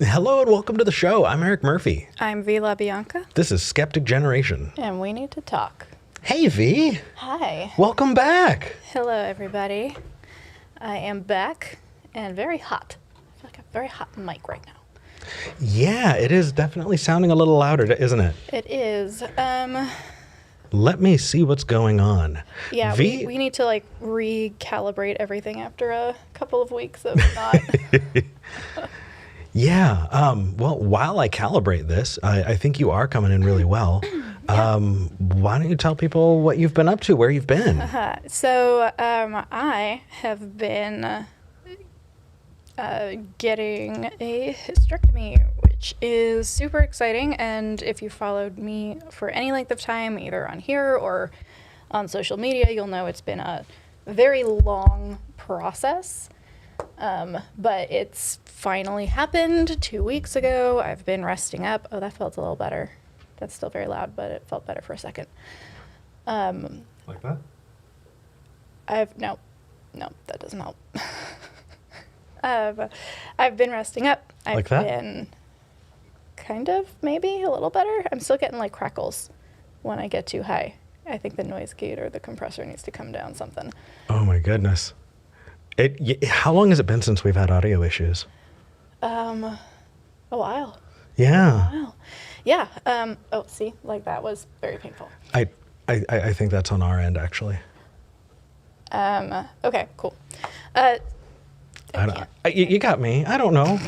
Hello and welcome to the show. I'm Eric Murphy. I'm V. LaBianca. This is Skeptic Generation. And we need to talk. Hey, V. Hi. Welcome back. Hello, everybody. I am back and very hot. I feel like a very hot mic right now. Yeah, it is definitely sounding a little louder, isn't it? It is. Let me see what's going on. Yeah, V? we need to like recalibrate everything after a couple of weeks of not. Yeah. Well, while I calibrate this, I think you are coming in really well. Why don't you tell people what you've been up to, where you've been? So I have been getting a hysterectomy, which is super exciting. And if you followed me for any length of time, either on here or on social media, you'll know it's been a very long process. But it's finally happened 2 weeks ago. I've been resting up. Oh, that felt a little better. That's still very loud, but it felt better for a second. Like that? No, that doesn't help. I've been resting up. Like that? I've been kind of, maybe a little better. I'm still getting like crackles when I get too high. I think the noise gate or the compressor needs to come down something. Oh my goodness. How long has it been since we've had audio issues? A while. Yeah. Wow. Yeah. Oh, see, like that was very painful. I think that's on our end, actually. Okay, cool. You got me. I don't know.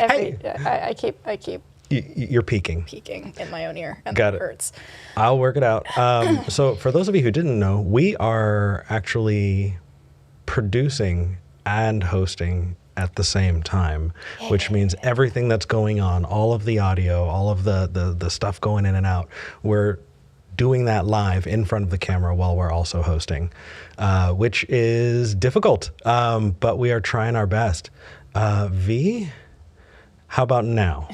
I keep You're peeking. peeking in my own ear, and Got that it. hurts. I'll work it out. So for those of you who didn't know, we are actually producing and hosting at the same time, which means everything that's going on, all of the audio, all of the stuff going in and out, we're doing that live in front of the camera while we're also hosting, which is difficult, but we are trying our best. V, how about now?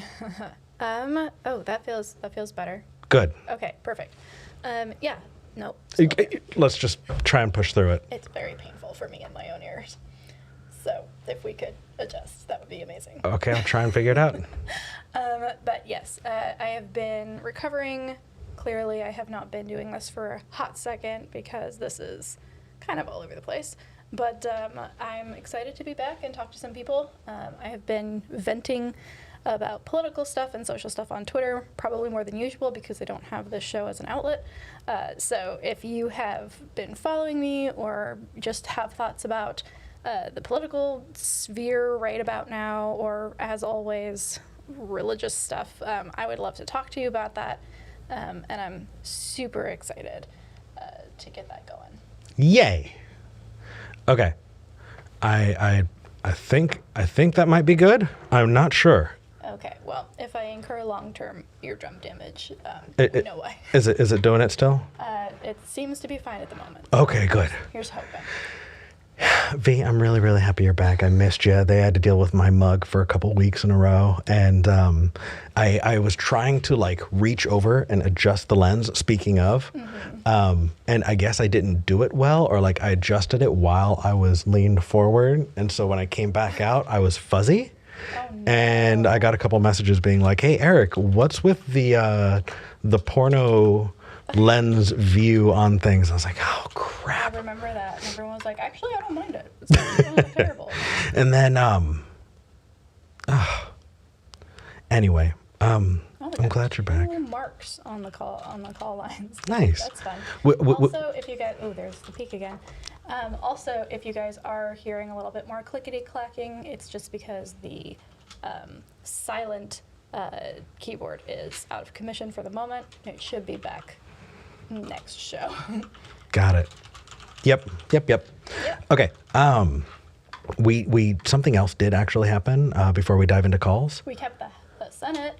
Oh, that feels better. Good. Okay, perfect. Yeah, no. Let's just try and push through it. It's very painful for me in my own ears. So if we could adjust, that would be amazing. Okay, I'll try and figure it out. But yes, I have been recovering. Clearly, I have not been doing this for a hot second because this is kind of all over the place. But I'm excited to be back and talk to some people. I have been venting about political stuff and social stuff on Twitter, probably more than usual because I don't have this show as an outlet. So if you have been following me or just have thoughts about the political sphere right about now, or as always, religious stuff, I would love to talk to you about that. And I'm super excited to get that going. Yay. Okay. I think that might be good. I'm not sure. Okay, well, if I incur long-term eardrum damage, you know why. Is it doing it still? It seems to be fine at the moment. Okay, good. Here's hoping. V, I'm really, really happy you're back. I missed you. They had to deal with my mug for a couple weeks in a row. And I was trying to like reach over and adjust the lens, speaking of. Mm-hmm. And I guess I didn't do it well, or like I adjusted it while I was leaned forward. And so when I came back out, I was fuzzy. Oh, no. And I got a couple messages being like, hey, Eric, what's with the porno lens view on things? I was like, oh, crap. I remember that. And everyone was like, actually, I don't mind it. It's not terrible. And then, anyway, I'm glad you're back. Marks on the call lines. Nice. That's fun. Also, if you guys, there's the peak again. Also, if you guys are hearing a little bit more clickety-clacking, it's just because the silent keyboard is out of commission for the moment. It should be back next show. Got it. Yep. Okay. We something else did actually happen before we dive into calls. We kept the Senate.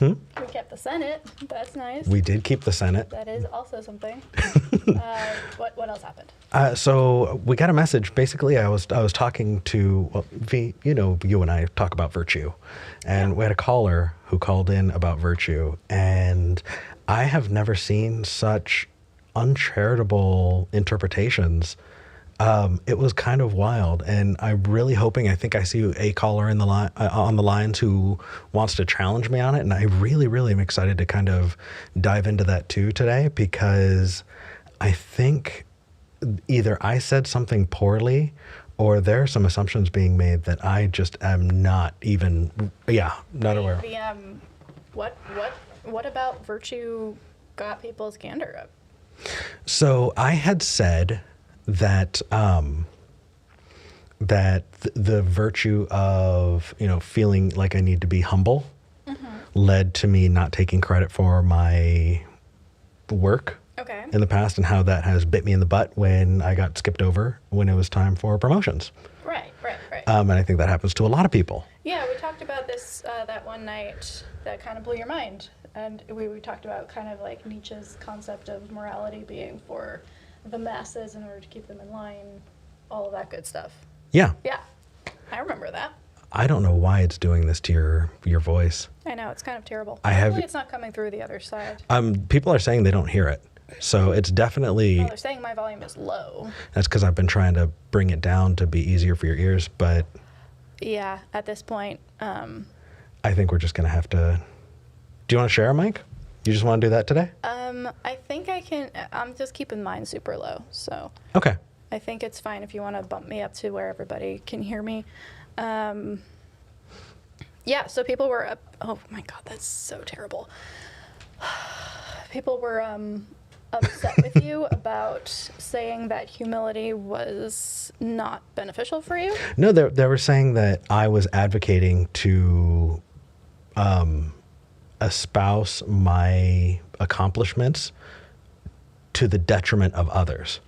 We kept the Senate. That's nice. We did keep the Senate. That is also something. What else happened? So we got a message. Basically, I was talking to V. You and I talk about virtue, and we had a caller who called in about virtue, and I have never seen such uncharitable interpretations It was kind of wild, and I'm really hoping. I think I see a caller in the line on the lines who wants to challenge me on it, and I really, really am excited to kind of dive into that too today, because I think either I said something poorly, or there are some assumptions being made that I just am not even, not aware of. What about virtue got people's candor up? So I had said that the virtue of feeling like I need to be humble led to me not taking credit for my work in the past, and how that has bit me in the butt when I got skipped over when it was time for promotions. Right. And I think that happens to a lot of people. Yeah, we talked about this that one night that kind of blew your mind. And we talked about kind of like Nietzsche's concept of morality being for the masses in order to keep them in line, all of that good stuff. Yeah. Yeah, I remember that. I don't know why it's doing this to your voice. I know, it's kind of terrible. Hopefully it's not coming through the other side. People are saying they don't hear it. So it's definitely... Oh, they're saying my volume is low. That's because I've been trying to bring it down to be easier for your ears, but... Yeah, at this point... I think we're just going to have to... Do you want to share a mic? You just want to do that today? I think I can... I'm just keeping mine super low, so... Okay. I think it's fine if you want to bump me up to where everybody can hear me. Yeah, so people were... Oh my god, that's so terrible. People were... upset with you about saying that humility was not beneficial for you? No, they were saying that I was advocating to espouse my accomplishments to the detriment of others.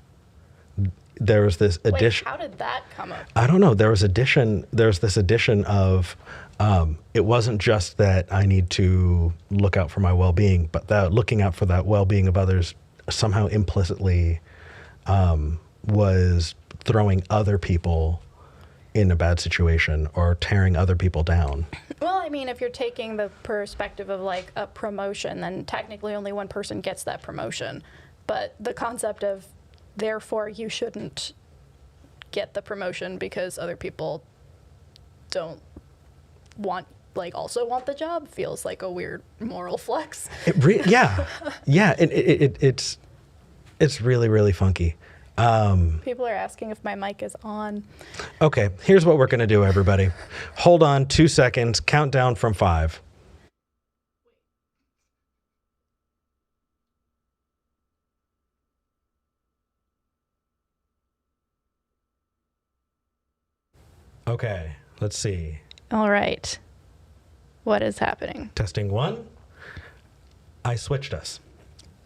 There was this addition. Wait, how did that come up? I don't know. There's this addition of it wasn't just that I need to look out for my well-being, but that looking out for that well-being of others somehow implicitly was throwing other people in a bad situation or tearing other people down. Well, I mean, if you're taking the perspective of like a promotion, then technically only one person gets that promotion. But the concept of therefore you shouldn't get the promotion because other people don't also want the job feels like a weird moral flex. Yeah. It's really, really funky. People are asking if my mic is on. Okay, here's what we're going to do, everybody. Hold on 2 seconds. Count down from 5. Okay, let's see. All right. What is happening? Testing 1. I switched us.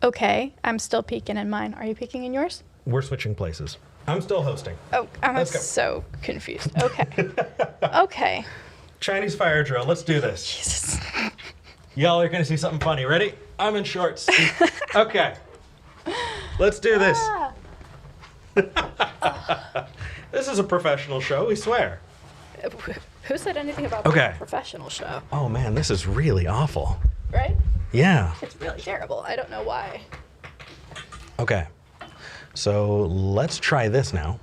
Okay, I'm still peeking in mine. Are you peeking in yours? We're switching places. I'm still hosting. Oh, I'm Let's go. so confused. Okay. Okay. Chinese fire drill. Let's do this. Jesus. Y'all are going to see something funny. Ready? I'm in shorts. Okay. Let's do this. This is a professional show, we swear. Who said anything about Okay. a professional show? Oh man, this is really awful. Right? Yeah. It's really terrible. I don't know why. Okay. So let's try this now.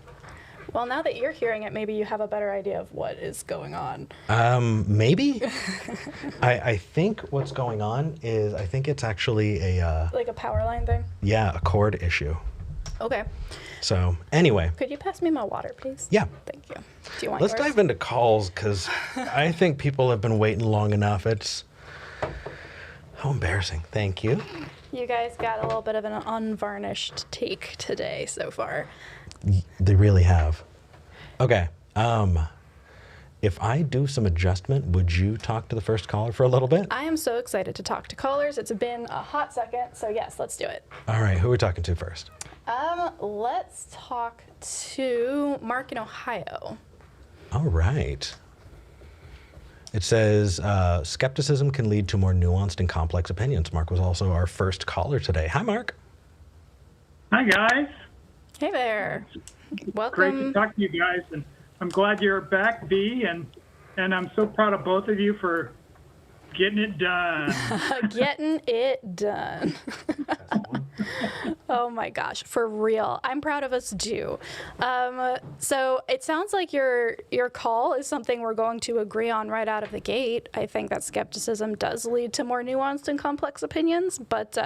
Well, now that you're hearing it, maybe you have a better idea of what is going on. Maybe. I think what's going on is I think it's actually a Like a power line thing? a cord issue. Okay. So anyway, Could you pass me my water, please? yeah. Thank you. Do you want Let's yours? dive into calls because I think people have been waiting long enough. It's how embarrassing. Thank you. You guys got a little bit of an unvarnished take today so far. They really have. Okay. If I do some adjustment, would you talk to the first caller for a little bit? I am so excited to talk to callers. It's been a hot second, so yes, let's do it. All right. Who are we talking to first? Let's talk to Mark in Ohio. All right. It says, skepticism can lead to more nuanced and complex opinions. Mark was also our first caller today. Hi, Mark. Hi, guys. Hey there. Great to Welcome. talk to you guys, and I'm glad you're back, V, and I'm so proud of both of you for getting it done. Getting it done. Oh my gosh, for real. I'm proud of us too. So it sounds like your call is something we're going to agree on right out of the gate. I think that skepticism does lead to more nuanced and complex opinions, but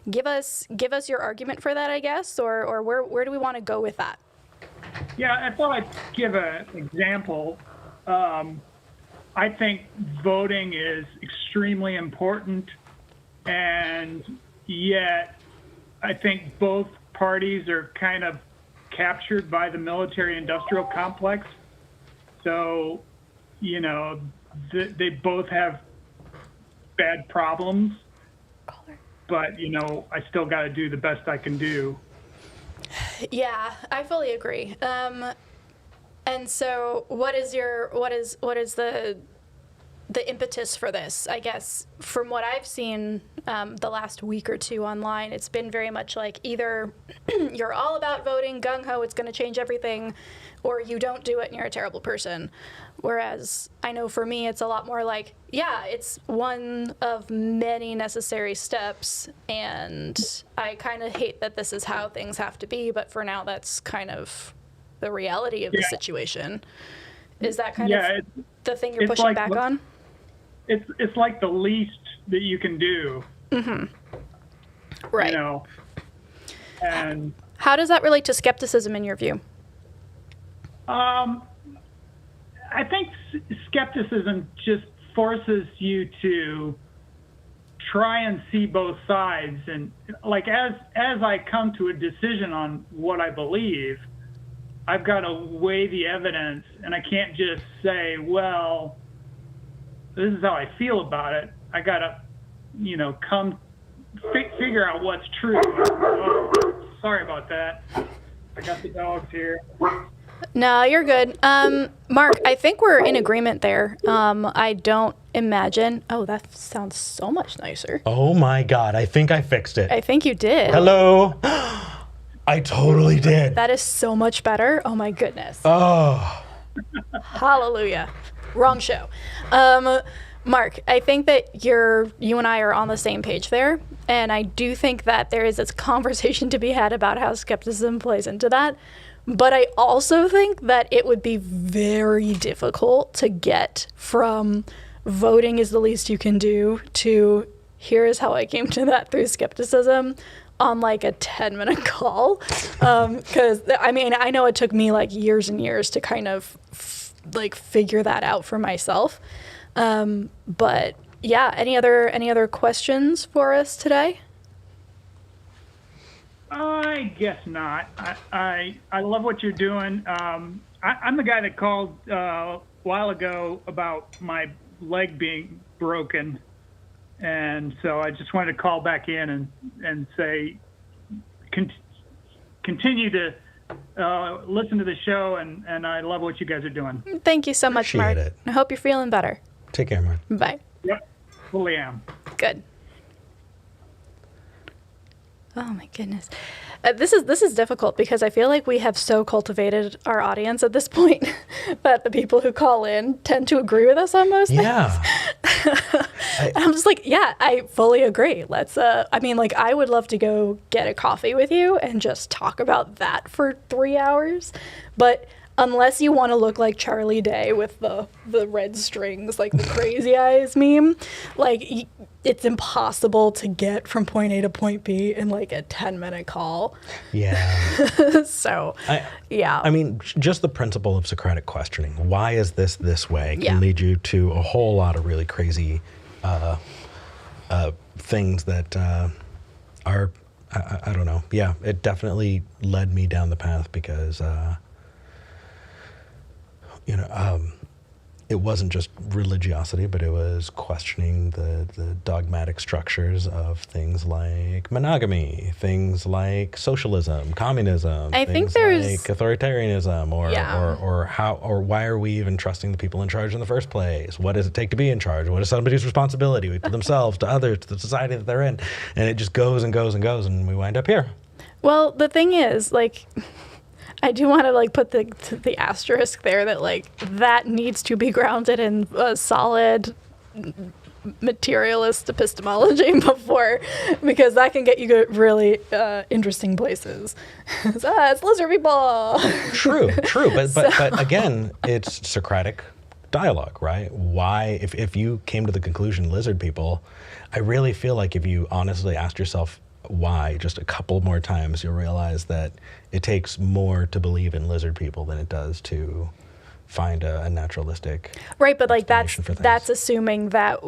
give us your argument for that, I guess, or where do we want to go with that? Yeah, I thought I'd give an example. I think voting is extremely important, and yet I think both parties are kind of captured by the military-industrial complex. So, they both have bad problems, but, I still got to do the best I can do. Yeah, I fully agree. And so what is the impetus for this? I guess from what I've seen the last week or two online, it's been very much like either you're all about voting, gung-ho, it's going to change everything, or you don't do it and you're a terrible person. Whereas I know for me, it's a lot more like, yeah, it's one of many necessary steps, and I kind of hate that this is how things have to be, but for now, that's kind of the reality of the situation. Is that kind of the thing you're pushing back on? It's like the least that you can do. Mm-hmm. Right. And how does that relate to skepticism in your view? I think skepticism just forces you to try and see both sides. And like, as I come to a decision on what I believe, I've got to weigh the evidence, and I can't just say, well, this is how I feel about it. I got to, figure out what's true. Oh, sorry about that. I got the dogs here. No, you're good. Mark, I think we're in agreement there. I don't imagine. Oh, that sounds so much nicer. Oh my God, I think I fixed it. I think you did. Hello? I totally did. That is so much better. Oh my goodness. Oh. Hallelujah. Wrong show. Mark, I think that you and I are on the same page there. And I do think that there is this conversation to be had about how skepticism plays into that. But I also think that it would be very difficult to get from voting is the least you can do to here is how I came to that through skepticism on like a 10-minute call. Because I know it took me like years and years to kind of figure that out for myself. But yeah, any other questions for us today? I guess not. I love what you're doing. I'm the guy that called a while ago about my leg being broken, and so I just wanted to call back in and say continue to listen to the show, and I love what you guys are doing. Thank you so much, Mark. Appreciate it. I hope you're feeling better. Take care, Mark. Bye. Yep, fully am. Good. Oh my goodness. This is difficult because I feel like we have so cultivated our audience at this point that the people who call in tend to agree with us on most things. Yeah. I'm just like, yeah, I fully agree. Let's, I would love to go get a coffee with you and just talk about that for 3 hours. But unless you want to look like Charlie Day with the red strings, like the crazy eyes meme, like it's impossible to get from point A to point B in like a 10-minute call. Yeah. So, yeah. I mean, just the principle of Socratic questioning. Why is this way? Can Yeah. lead you to a whole lot of really crazy things that are, I don't know. Yeah, it definitely led me down the path because, it wasn't just religiosity, but it was questioning the dogmatic structures of things like monogamy, things like socialism, communism, I think things there's like authoritarianism, or why are we even trusting the people in charge in the first place? What does it take to be in charge? What is somebody's responsibility to themselves, to others, to the society that they're in? And it just goes and goes and goes, and we wind up here. Well, the thing is, like, I do want to like put the asterisk there that like that needs to be grounded in a solid materialist epistemology before, because that can get you to really interesting places. It's lizard people. True. But again, it's Socratic dialogue, right? Why, if you came to the conclusion lizard people, I really feel like if you honestly asked yourself why just a couple more times, you'll realize that it takes more to believe in lizard people than it does to find a naturalistic right. But like explanation that's assuming that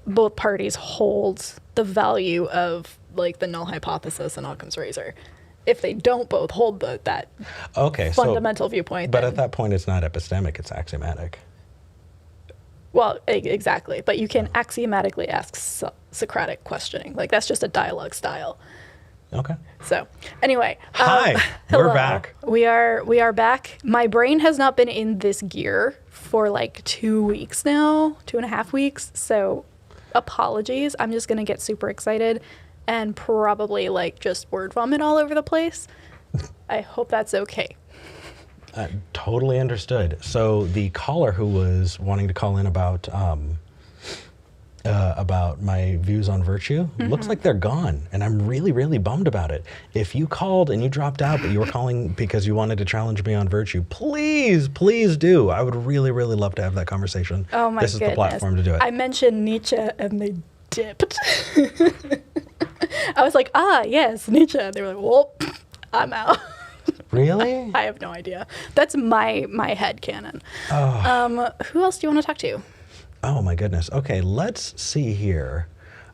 both parties hold the value of like the null hypothesis and Occam's razor. If they don't both hold that fundamental viewpoint, but then, at that point, it's not epistemic; it's axiomatic. Well, exactly. But you can axiomatically ask Socratic questioning. Like, that's just a dialogue style. Okay. So, anyway. Hi, hello. we're back. We are back. My brain has not been in this gear for like 2 weeks now, 2.5 weeks. So, apologies. I'm just going to get super excited and probably like just word vomit all over the place. I hope that's okay. Totally understood. So the caller who was wanting to call in about my views on virtue, looks like they're gone, and I'm really, really bummed about it. If you called and you dropped out, but you were calling because you wanted to challenge me on virtue, please do. I would really, really love to have that conversation. Oh my This is goodness. the platform to do it. I mentioned Nietzsche and they dipped. I was like, yes, Nietzsche. They were like, well, I'm out. Really? I have no idea. That's my head canon. Who else do you want to talk to? Oh my goodness. Okay, let's see here.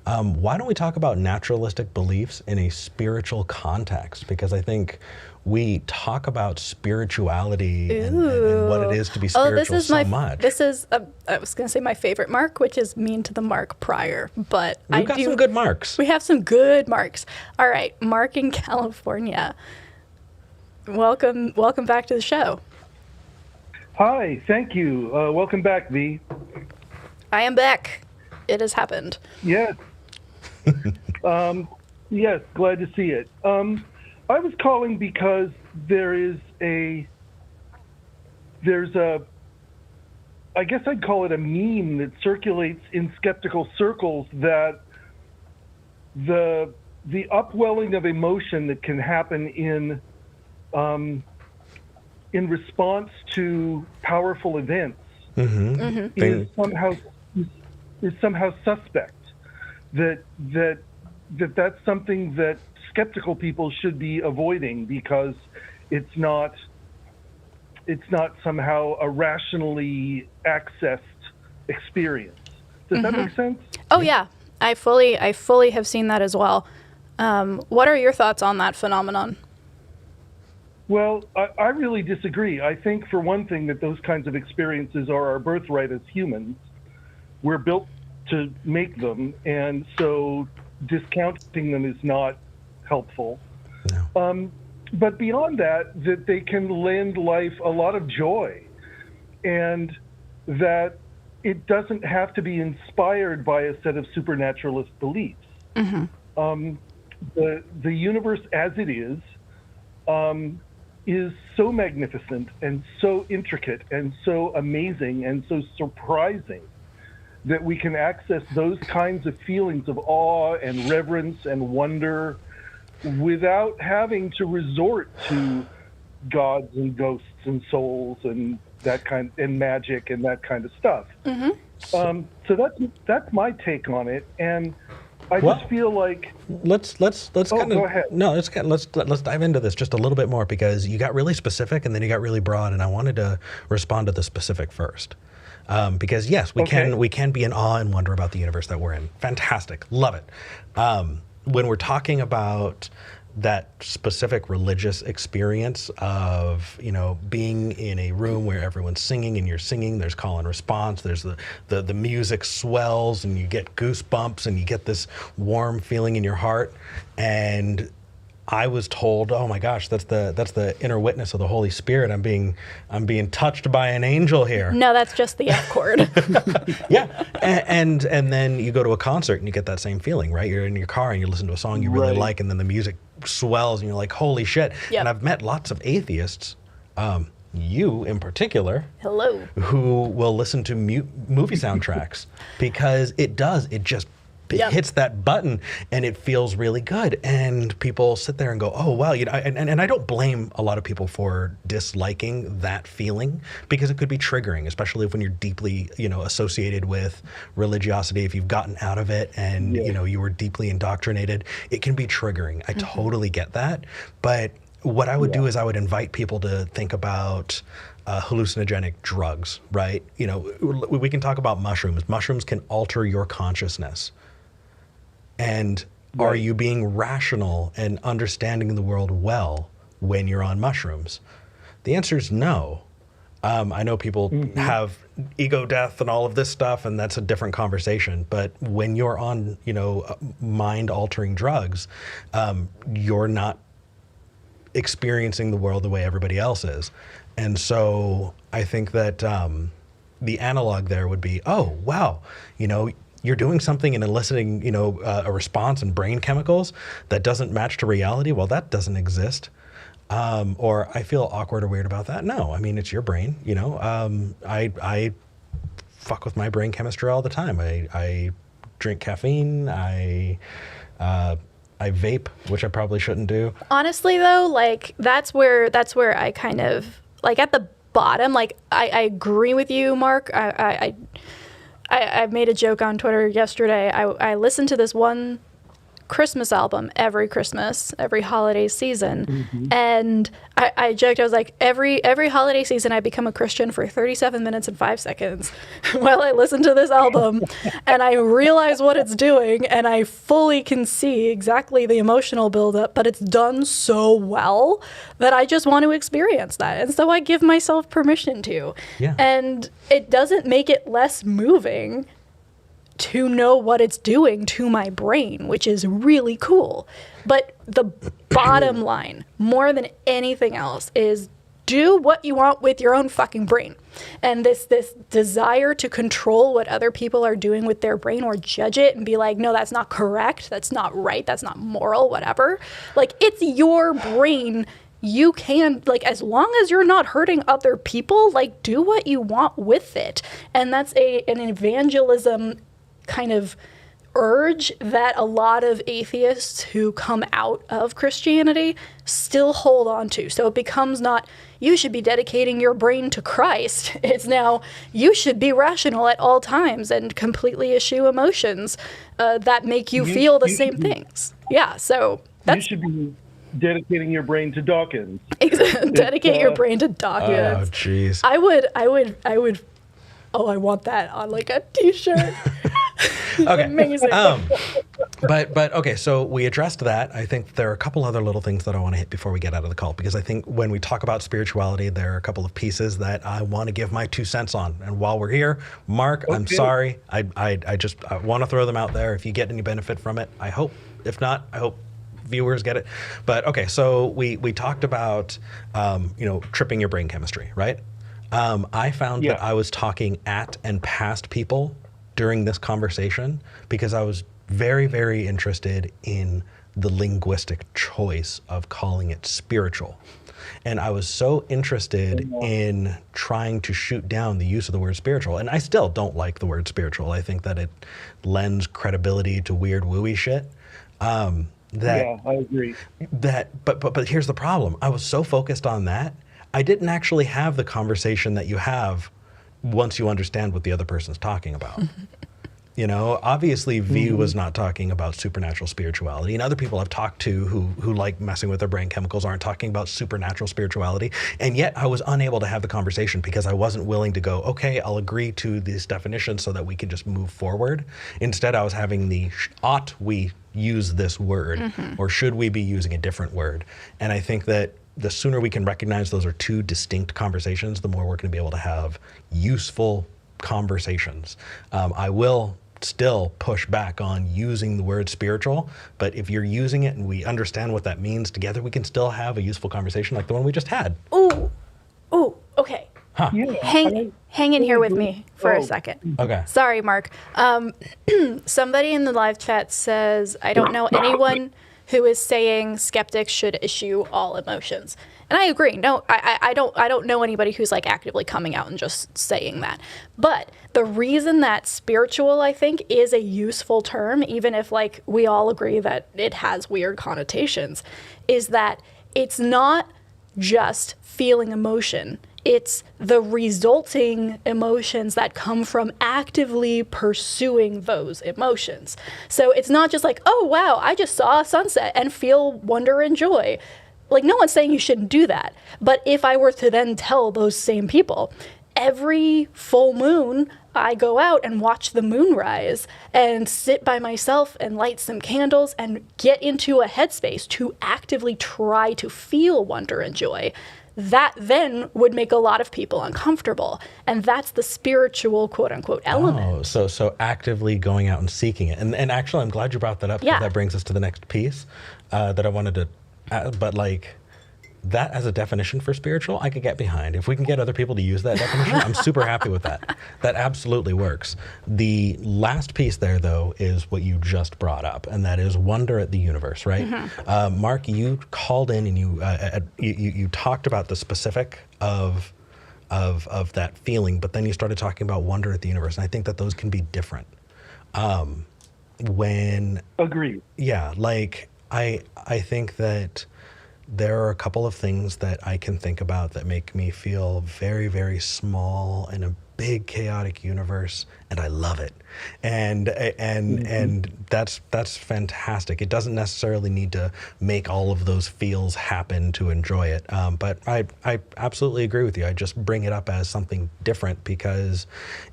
Why don't we talk about naturalistic beliefs in a spiritual context? Because I think we talk about spirituality and what it is to be spiritual so much. This is, I was going to say my favorite mark, which is mean to the Mark Pryor, but We've got some good marks. We have some good marks. All right, Mark in California. Welcome back to the show. Hi, thank you. Welcome back, V. I am back. It has happened. Yes. Yes, glad to see it. I was calling because there's a, I guess I'd call it a meme that circulates in skeptical circles that the upwelling of emotion that can happen in response to powerful events is somehow suspect. That's something that skeptical people should be avoiding because it's not somehow a rationally accessed experience. Does that make sense? Oh yeah, I fully have seen that as well. What are your thoughts on that phenomenon? Well, I really disagree. I think, for one thing, that those kinds of experiences are our birthright as humans. We're built to make them, and so discounting them is not helpful. No. But beyond that they can lend life a lot of joy, and that it doesn't have to be inspired by a set of supernaturalist beliefs. The universe as it is so magnificent and so intricate and so amazing and so surprising that we can access those kinds of feelings of awe and reverence and wonder without having to resort to gods and ghosts and souls and that kind and magic and that kind of stuff. So that's my take on it, and I just feel like let's kind of go ahead. No, let's dive into this just a little bit more, because you got really specific and then you got really broad, and I wanted to respond to the specific first. Because yes, we can be in awe and wonder about the universe that we're in. Fantastic, love it. When we're talking about that specific religious experience of, being in a room where everyone's singing and you're singing, there's call and response, there's the music swells and you get goosebumps and you get this warm feeling in your heart. And I was told, oh my gosh, that's the inner witness of the Holy Spirit. I'm being touched by an angel here. No, that's just the F chord. Yeah, and then you go to a concert and you get that same feeling, right? You're in your car and you listen to a song you really like, and then the music swells and you're like, holy shit. Yep. And I've met lots of atheists, you in particular, Hello. who will listen to movie soundtracks because it just Yep. hits that button and it feels really good, and people sit there and go, oh wow, and I don't blame a lot of people for disliking that feeling, because it could be triggering, especially when you're deeply associated with religiosity. If you've gotten out of it and you were deeply indoctrinated, it can be triggering. I totally get that. But what I would do is I would invite people to think about hallucinogenic drugs, right? We can talk about mushrooms. Mushrooms can alter your consciousness. And are you being rational and understanding the world well when you're on mushrooms? The answer is no. I know people have ego death and all of this stuff, and that's a different conversation. But when you're on, mind-altering drugs, you're not experiencing the world the way everybody else is. And so I think that the analog there would be, oh, wow, you're doing something and eliciting, a response in brain chemicals that doesn't match to reality. Well, that doesn't exist. Or I feel awkward or weird about that. No, I mean, it's your brain, I fuck with my brain chemistry all the time. I drink caffeine. I vape, which I probably shouldn't do. Honestly, though, like that's where I kind of like at the bottom. Like I agree with you, Mark. I made a joke on Twitter yesterday. I listened to this one Christmas album every Christmas, every holiday season. And I joked, I was like, every holiday season I become a Christian for 37 minutes and 5 seconds while I listen to this album, and I realize what it's doing, and I fully can see exactly the emotional buildup, but it's done so well that I just want to experience that. And so I give myself permission to. Yeah. And it doesn't make it less moving to know what it's doing to my brain, which is really cool. But the bottom line, more than anything else, is do what you want with your own fucking brain. And this desire to control what other people are doing with their brain or judge it and be like, no, that's not correct, that's not right, that's not moral, whatever. Like, it's your brain. You can, like, as long as you're not hurting other people, like, do what you want with it. And that's an evangelism kind of urge that a lot of atheists who come out of Christianity still hold on to. So it becomes not, you should be dedicating your brain to Christ. It's now, you should be rational at all times and completely eschew emotions that make you feel the same things. Yeah, so that's... You should be dedicating your brain to Dawkins. Dedicate your brain to Dawkins. Oh, jeez. I would. Oh, I want that on like a t-shirt. Okay. Amazing. But okay, so we addressed that. I think there are a couple other little things that I want to hit before we get out of the cult, because I think when we talk about spirituality, there are a couple of pieces that I want to give my 2 cents on. And while we're here, Mark, I'm sorry. I want to throw them out there. If you get any benefit from it, I hope. If not, I hope viewers get it. But okay, so we talked about tripping your brain chemistry, right? I found that I was talking at and past people during this conversation because I was very, very interested in the linguistic choice of calling it spiritual. And I was so interested in trying to shoot down the use of the word spiritual. And I still don't like the word spiritual. I think that it lends credibility to weird wooey shit. I agree. But here's the problem. I was so focused on that, I didn't actually have the conversation that you have once you understand what the other person's talking about. Obviously V was not talking about supernatural spirituality, and other people I've talked to who like messing with their brain chemicals aren't talking about supernatural spirituality. And yet I was unable to have the conversation because I wasn't willing to go, okay, I'll agree to these definitions so that we can just move forward. Instead, I was having the, ought we use this word, or should we be using a different word? And I think that the sooner we can recognize those are two distinct conversations, the more we're going to be able to have useful conversations. I will still push back on using the word spiritual, but if you're using it and we understand what that means together, we can still have a useful conversation like the one we just had. Ooh, okay. Huh. Yeah, Hang in here with me for a second. Okay. Sorry, Mark. Somebody in the live chat says, I don't know anyone who is saying skeptics should eschew all emotions. And I agree. No, I don't know anybody who's like actively coming out and just saying that. But the reason that spiritual, I think, is a useful term, even if like we all agree that it has weird connotations, is that it's not just feeling emotion. It's the resulting emotions that come from actively pursuing those emotions. So it's not just like, oh, wow, I just saw a sunset and feel wonder and joy. Like, no one's saying you shouldn't do that. But if I were to then tell those same people, every full moon, I go out and watch the moon rise and sit by myself and light some candles and get into a headspace to actively try to feel wonder and joy, that then would make a lot of people uncomfortable. And that's the spiritual, quote unquote, element. Oh, so actively going out and seeking it. And actually, I'm glad you brought that up. Yeah. That brings us to the next piece that I wanted to, but like that as a definition for spiritual, I could get behind. If we can get other people to use that definition, I'm super happy with that. That absolutely works. The last piece there, though, is what you just brought up, and that is wonder at the universe, right? Mark, you called in and you talked about the specific of that feeling, but then you started talking about wonder at the universe, and I think that those can be different. Agreed. Yeah, like I think that there are a couple of things that I can think about that make me feel very, very small in a big chaotic universe, and I love it. And that's fantastic. It doesn't necessarily need to make all of those feels happen to enjoy it. But I absolutely agree with you. I just bring it up as something different because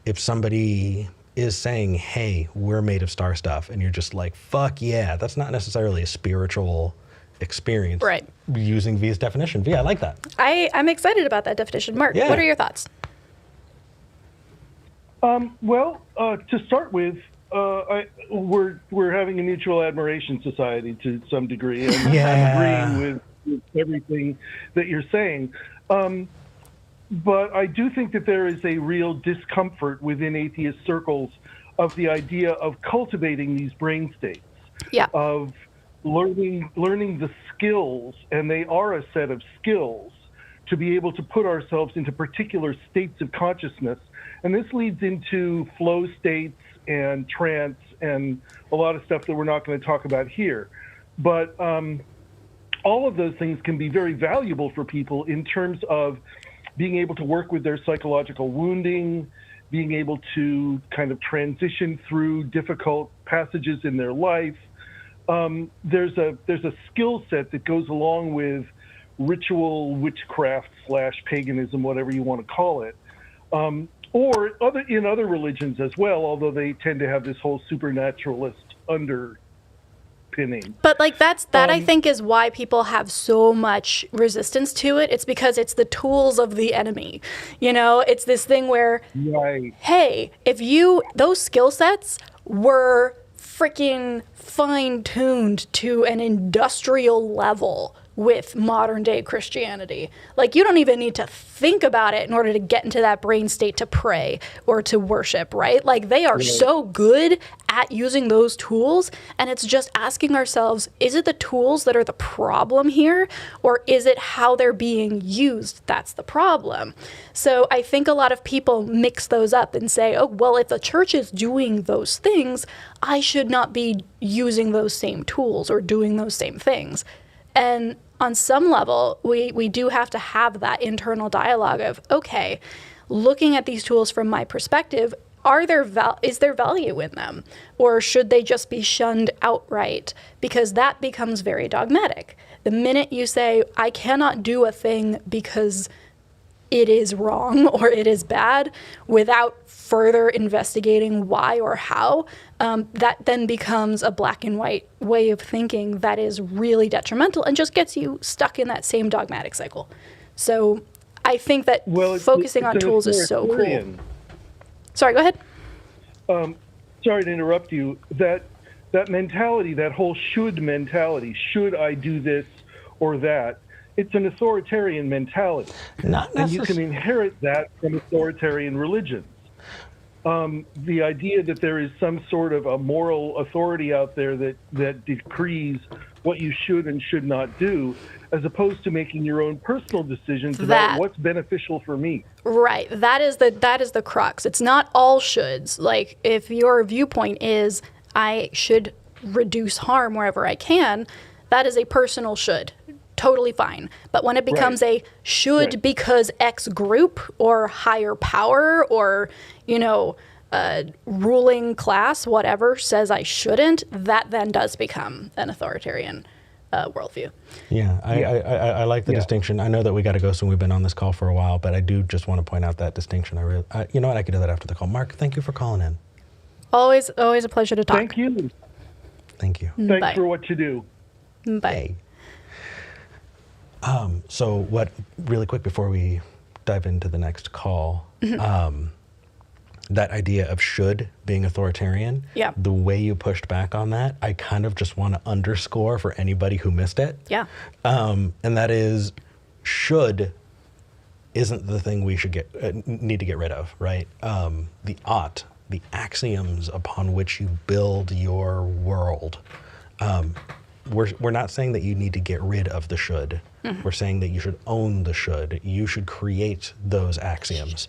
if somebody is saying, hey, we're made of star stuff, and you're just like, fuck yeah, that's not necessarily a spiritual experience. Right. Using V's definition. V, I like that. I'm excited about that definition. Mark, Yeah. what are your thoughts? Well, to start with, we're having a mutual admiration society to some degree, and Yeah. I'm agreeing with everything that you're saying. But I do think that there is a real discomfort within atheist circles of the idea of cultivating these brain states, Yeah. of learning the skills, and they are a set of skills, to be able to put ourselves into particular states of consciousness. And this leads into flow states and trance and a lot of stuff that we're not going to talk about here. But all of those things can be very valuable for people in terms of being able to work with their psychological wounding, being able to kind of transition through difficult passages in their life. There's a skill set that goes along with ritual witchcraft / paganism, whatever you want to call it, or in other religions as well, although they tend to have this whole supernaturalist underpinning. But like that I think is why people have so much resistance to it. It's because it's the tools of the enemy. You know, it's this thing where, Right. hey, if those skill sets were freaking fine-tuned to an industrial level with modern day Christianity. Like, you don't even need to think about it in order to get into that brain state to pray or to worship, right? Like, they are so good at using those tools, and it's just asking ourselves, is it the tools that are the problem here, or is it how they're being used that's the problem? So I think a lot of people mix those up and say, oh, well, if the church is doing those things, I should not be using those same tools or doing those same things. And on some level, we do have to have that internal dialogue of, okay, looking at these tools from my perspective, is there value in them? Or should they just be shunned outright? Because that becomes very dogmatic. The minute you say, I cannot do a thing because it is wrong or it is bad without further investigating why or how, that then becomes a black and white way of thinking that is really detrimental and just gets you stuck in that same dogmatic cycle. So I think that focusing on tools is so cool. Sorry, go ahead. Sorry to interrupt you. That mentality, that whole should mentality, should I do this or that, it's an authoritarian mentality. And you can inherit that from authoritarian religions. The idea that there is some sort of a moral authority out there that decrees what you should and should not do, as opposed to making your own personal decisions about what's beneficial for me. Right. That is the crux. It's not all shoulds. Like, if your viewpoint is I should reduce harm wherever I can, that is a personal should. Totally fine. But when it becomes a should because X group or higher power or, ruling class, whatever, says I shouldn't, that then does become an authoritarian worldview. Yeah, I like the distinction. I know that we got to go soon. We've been on this call for a while, but I do just want to point out that distinction. You know what? I could do that after the call. Mark, thank you for calling in. Always a pleasure to talk. Thank you. Thank you. Thanks Bye. for what you do. Bye. So really quick before we dive into the next call, that idea of should being authoritarian, the way you pushed back on that, I kind of just want to underscore for anybody who missed it. Yeah. And that is, should isn't the thing we should need to get rid of, right? The ought, the axioms upon which you build your world. We're not saying that you need to get rid of the should. We're saying that you should own the should. You should create those axioms.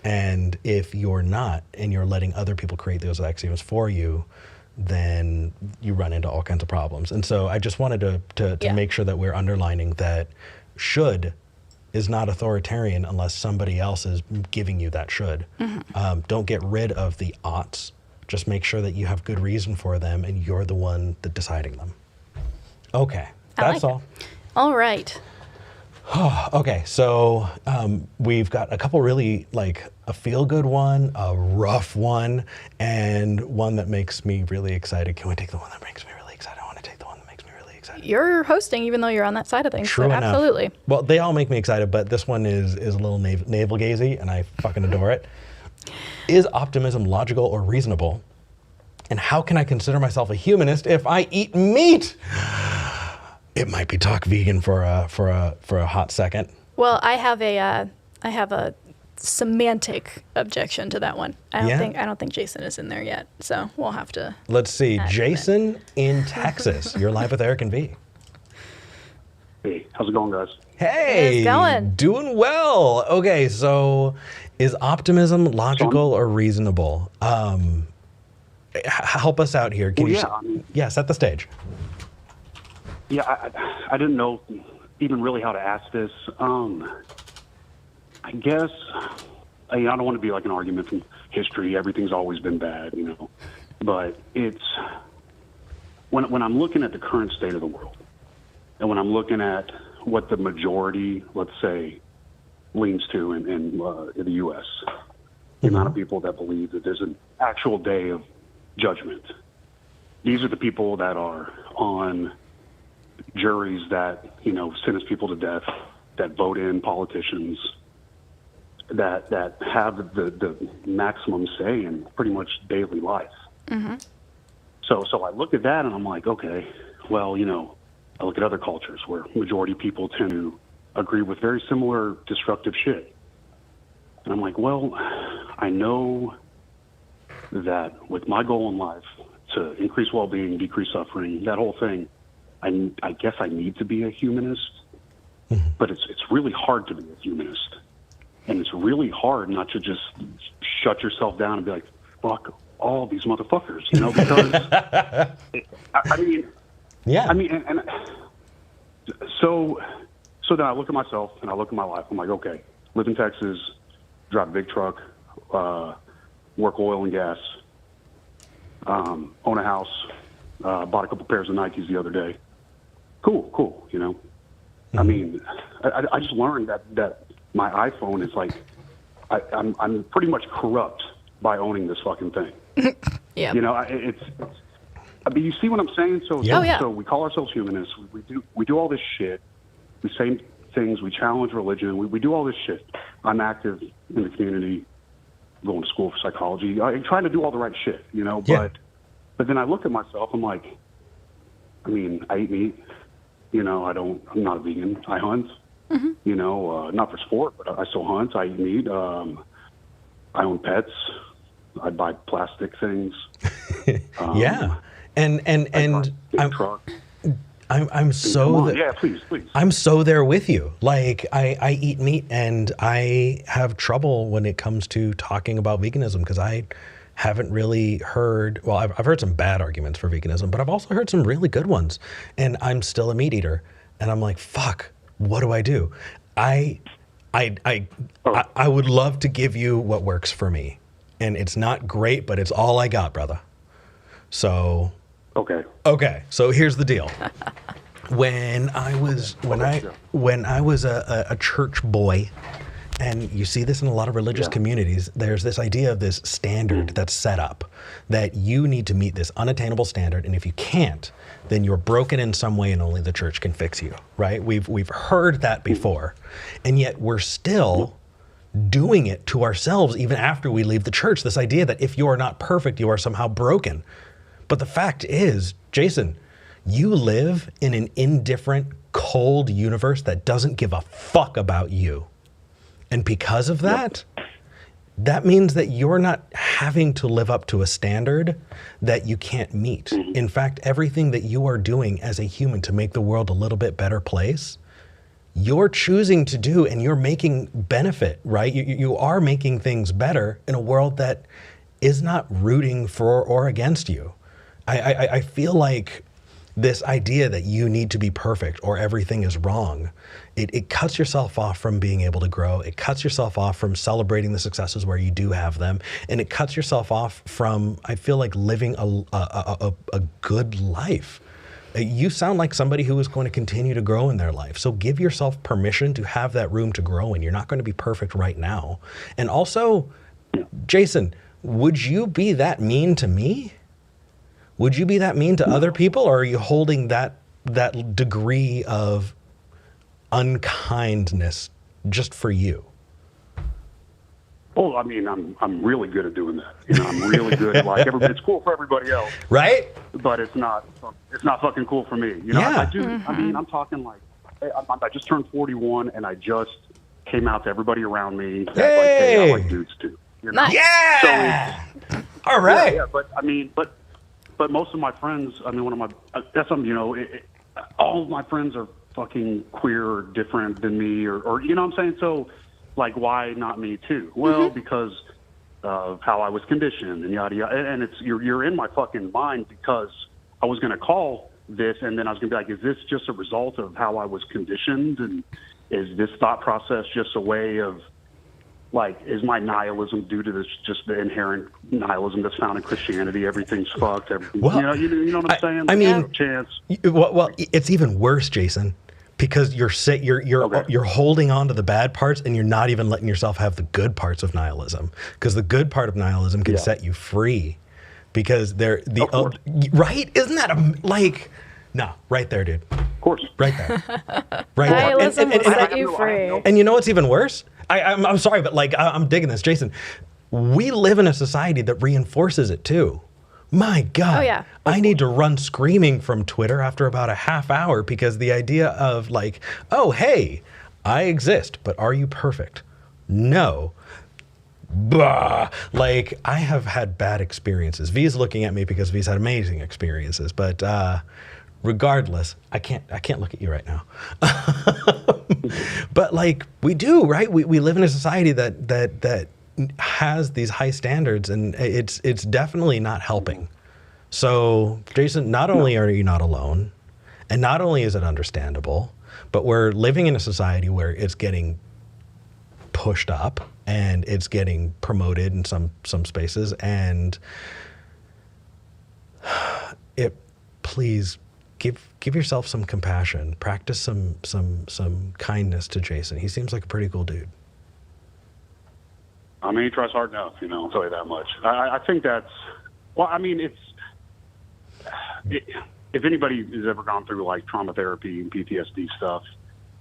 And if you're not, and you're letting other people create those axioms for you, then you run into all kinds of problems. And so I just wanted to make sure that we're underlining that should is not authoritarian unless somebody else is giving you that should. Don't get rid of the oughts. Just make sure that you have good reason for them and you're the one deciding them. Okay, that's all. All right. Okay, so we've got a couple really, like, a feel-good one, a rough one, and one that makes me really excited. Can we take the one that makes me really excited? I want to take the one that makes me really excited. You're hosting, even though you're on that side of things. True so enough. Absolutely. Well, they all make me excited, but this one is a little navel-gazy, and I fucking adore it. Is optimism logical or reasonable? And how can I consider myself a humanist if I eat meat? It might be talk vegan for a hot second. Well, I have a semantic objection to that one. I don't think Jason is in there yet, so we'll have to. Let's see, Jason in Texas. You're live with Eric and V. Hey, how's it going, guys? Hey, it's going. Doing well. Okay, so is optimism logical or reasonable? Help us out here. Can you set the stage. Yeah, I didn't know even really how to ask this. I guess I don't want to be like an argument from history. Everything's always been bad, But it's when I'm looking at the current state of the world, and when I'm looking at what the majority, let's say, leans to in the U.S., the amount of people that believe that there's an actual day of judgment. These are the people that are on juries that sentence people to death, that vote in politicians, that have the maximum say in pretty much daily life. So I look at that and I'm like, okay, well, I look at other cultures where majority people tend to agree with very similar destructive shit, and I'm like, well, I know that with my goal in life to increase well-being, decrease suffering, that whole thing, I guess I need to be a humanist, but it's really hard to be a humanist. And it's really hard not to just shut yourself down and be like, fuck all these motherfuckers, because, so then I look at myself and I look at my life. I'm like, okay, live in Texas, drive a big truck, work oil and gas, own a house, bought a couple pairs of Nikes the other day. Cool, I mean, I just learned that my iPhone is like, I'm pretty much corrupt by owning this fucking thing. Yeah. I mean, you see what I'm saying? So we call ourselves humanists. We do all this shit. We say things. We challenge religion. We do all this shit. I'm active in the community, going to school for psychology. I'm trying to do all the right shit, But then I look at myself. I'm like, I mean, I eat meat. I'm not a vegan. I hunt. Not for sport, but I still hunt. I eat meat. I own pets. I buy plastic things. And I'm so yeah, please. I'm so there with you. Like I eat meat and I have trouble when it comes to talking about veganism because I haven't really heard, well, I've heard some bad arguments for veganism, but I've also heard some really good ones. And I'm still a meat eater. And I'm like, fuck, what do I do? I would love to give you what works for me. And it's not great, but it's all I got, brother. So Okay, so here's the deal. When I was a church boy, and you see this in a lot of religious communities, there's this idea of this standard that's set up that you need to meet this unattainable standard, and if you can't, then you're broken in some way and only the church can fix you, right? We've heard that before, and yet we're still doing it to ourselves even after we leave the church. This idea that if you are not perfect, you are somehow broken. But the fact is, Jason, you live in an indifferent, cold universe that doesn't give a fuck about you. And because of that, that means that you're not having to live up to a standard that you can't meet. In fact, everything that you are doing as a human to make the world a little bit better place, you're choosing to do and you're making benefit, right? You are making things better in a world that is not rooting for or against you. I feel like this idea that you need to be perfect or everything is wrong, it cuts yourself off from being able to grow. It cuts yourself off from celebrating the successes where you do have them. And it cuts yourself off from, I feel like, living a good life. You sound like somebody who is going to continue to grow in their life. So give yourself permission to have that room to grow in. You're not going to be perfect right now. And also, Jason, would you be that mean to me? Would you be that mean to other people, or are you holding that degree of unkindness just for you? Well, I mean, I'm really good at doing that. You know, I'm really good at like it's cool for everybody else, right? But it's not fucking cool for me. You know, Yeah. I do. I mean, I'm talking like I just turned 41, and I just came out to everybody around me that like, hey, I like dudes too. You know? Nice. Yeah. So all right. Yeah, but I mean, but most of my friends, I mean, that's something, you know, all of my friends are fucking queer or different than me or you know what I'm saying? So, like, why not me too? Well, because of how I was conditioned and yada yada. And it's you're in my fucking mind because I was going to call this and then I was going to be like, is this just a result of how I was conditioned? And is this thought process just a way of, like, is my nihilism due to this, just the inherent nihilism that's found in Christianity? Everything's fucked. Everything, Well, you know what I'm saying? I mean, no chance. Well, it's even worse, Jason, because you're holding on to the bad parts and you're not even letting yourself have the good parts of nihilism. Because the good part of nihilism can set you free, because right? Isn't that like? No, right there, dude. Of course. Right there. Right there. Nihilism will set you free. And you know what's even worse? I'm sorry, but like I'm digging this, Jason. We live in a society that reinforces it too. My God. Oh, yeah. I need to run screaming from Twitter after about a half hour because the idea of like, oh, hey, I exist, but are you perfect? No. Bah. Like, I have had bad experiences. V's looking at me because V's had amazing experiences, but regardless, I can't look at you right now. But like, we do, right? We live in a society that has these high standards, and it's definitely not helping. So, Jason, not only are you not alone, and not only is it understandable, but we're living in a society where it's getting pushed up and it's getting promoted in some spaces, and please give yourself some compassion. Practice some kindness to Jason. He seems like a pretty cool dude. I mean, he tries hard enough, you know, I'll tell you that much. I think that's, well, I mean, if anybody has ever gone through like trauma therapy and PTSD stuff,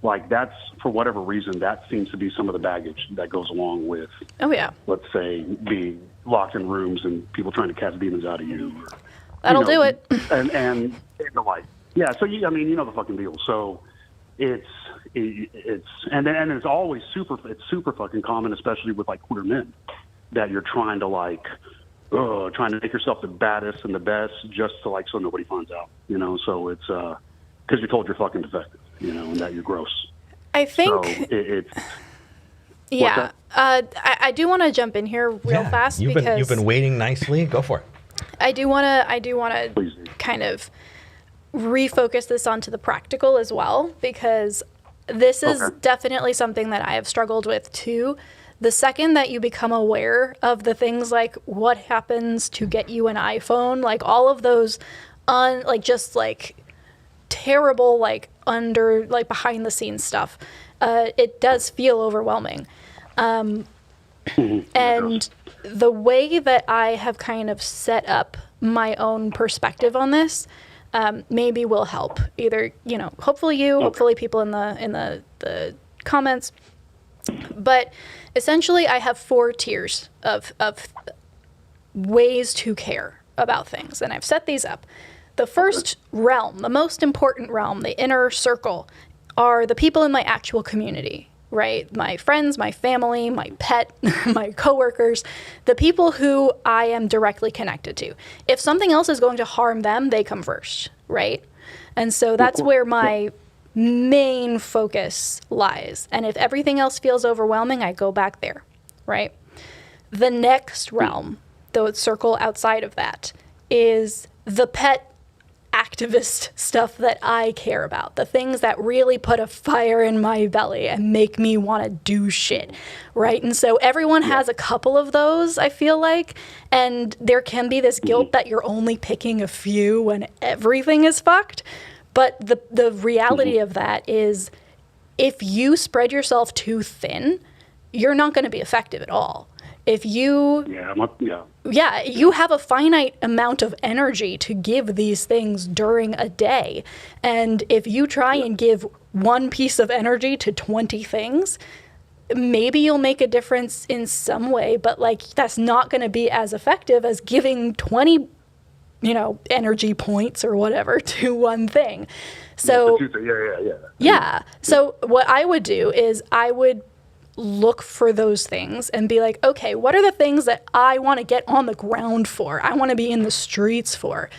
like that's, for whatever reason, that seems to be some of the baggage that goes along with, Oh, yeah. let's say, being locked in rooms and people trying to cast demons out of you. Or, That'll do it. And the like. Yeah, so, I mean, you know the fucking deal. So it's always super fucking common, especially with like queer men, that you're trying to make yourself the baddest and the best just to like, so nobody finds out, you know? So it's, because you're told you're fucking defective, and that you're gross. I think. So it's. Yeah. I do want to jump in here real fast because you've been waiting nicely. Go for it. I do want to kind of refocus this onto the practical as well, because this is definitely something that I have struggled with too. The second that you become aware of the things like what happens to get you an iPhone, like all of those terrible, behind the scenes stuff, it does feel overwhelming. And the way that I have kind of set up my own perspective on this, maybe will help either, hopefully hopefully people in the comments. But essentially I have 4 tiers of ways to care about things. And I've set these up. The first realm, the most important realm, the inner circle, are the people in my actual community, right? My friends, my family, my pet, my coworkers, the people who I am directly connected to. If something else is going to harm them, they come first, right? And so that's where my main focus lies. And if everything else feels overwhelming, I go back there, right? The next realm, the circle outside of that, is the pet activist stuff that I care about, the things that really put a fire in my belly and make me want to do shit, right? And so everyone has a couple of those, I feel like, and there can be this guilt that you're only picking a few when everything is fucked. But the reality of that is if you spread yourself too thin, you're not going to be effective at all. If you you have a finite amount of energy to give these things during a day. And if you try and give one piece of energy to 20 things, maybe you'll make a difference in some way, but that's not going to be as effective as giving 20 energy points or whatever to one thing. So So what I would do is I would look for those things and be like, okay, what are the things that I want to get on the ground for? I want to be in the streets for.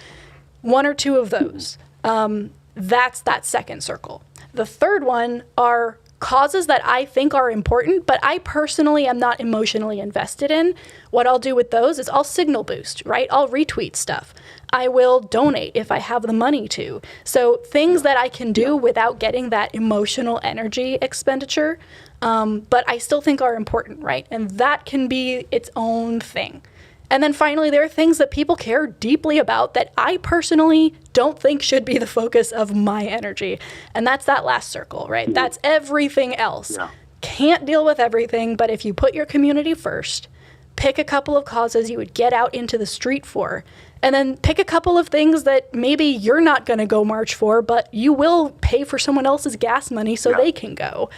1 or 2 of those. That's that second circle. The third one are causes that I think are important, but I personally am not emotionally invested in. What I'll do with those is I'll signal boost, right? I'll retweet stuff. I will donate if I have the money to. So things that I can do without getting that emotional energy expenditure, but I still think are important, right? And that can be its own thing. And then finally, there are things that people care deeply about that I personally don't think should be the focus of my energy. And that's that last circle, right? That's everything else. Yeah. Can't deal with everything, but if you put your community first, pick a couple of causes you would get out into the street for, and then pick a couple of things that maybe you're not going to go march for, but you will pay for someone else's gas money so they can go.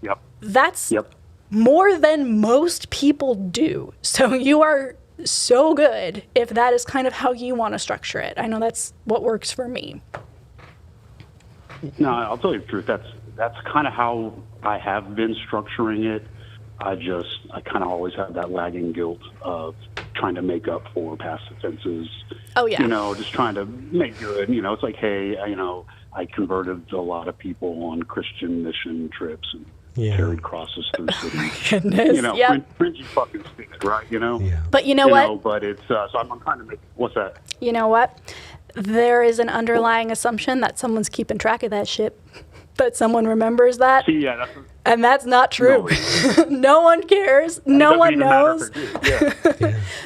Yep. That's more than most people do. So you are so good if that is kind of how you want to structure it. I know that's what works for me. No, I'll tell you the truth. That's kind of how I have been structuring it. I kind of always have that lagging guilt of trying to make up for past offenses. Oh, yeah. Just trying to make good. It's like, hey, I converted a lot of people on Christian mission trips and carried crosses through cities. Oh my goodness. Fringy fucking stupid, right? Yeah. But you know what? But it's, so I'm trying to make, what's that? You know what? There is an underlying assumption that someone's keeping track of that shit. That someone remembers that. See, and that's not true. No one cares. No one knows.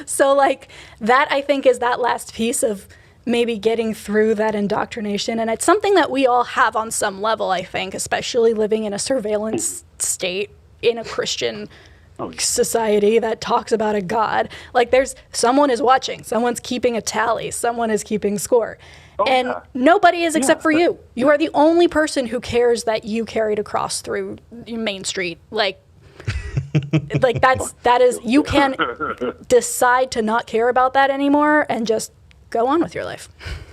So that I think is that last piece of maybe getting through that indoctrination. And it's something that we all have on some level, I think, especially living in a surveillance state in a Christian society that talks about a God. There's someone is watching, someone's keeping a tally, someone is keeping score. Nobody is except for you. You are the only person who cares that you carried a cross through Main Street. That is, you can decide to not care about that anymore and just go on with your life.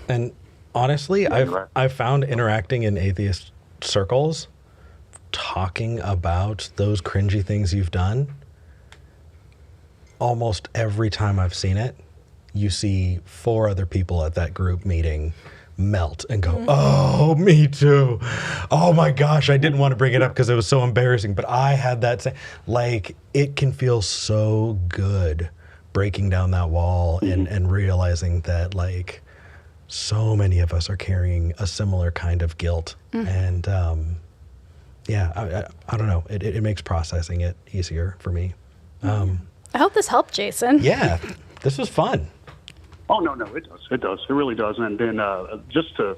And honestly, I've found interacting in atheist circles, talking about those cringy things you've done, almost every time I've seen it, you see 4 other people at that group meeting melt and go, oh, me too. Oh my gosh, I didn't want to bring it up because it was so embarrassing, but I had that like, it can feel so good breaking down that wall and realizing that like so many of us are carrying a similar kind of guilt. And I don't know, it makes processing it easier for me. I hope this helped, Jason. Yeah, this was fun. Oh, no, it does. It does. It really does. And then just to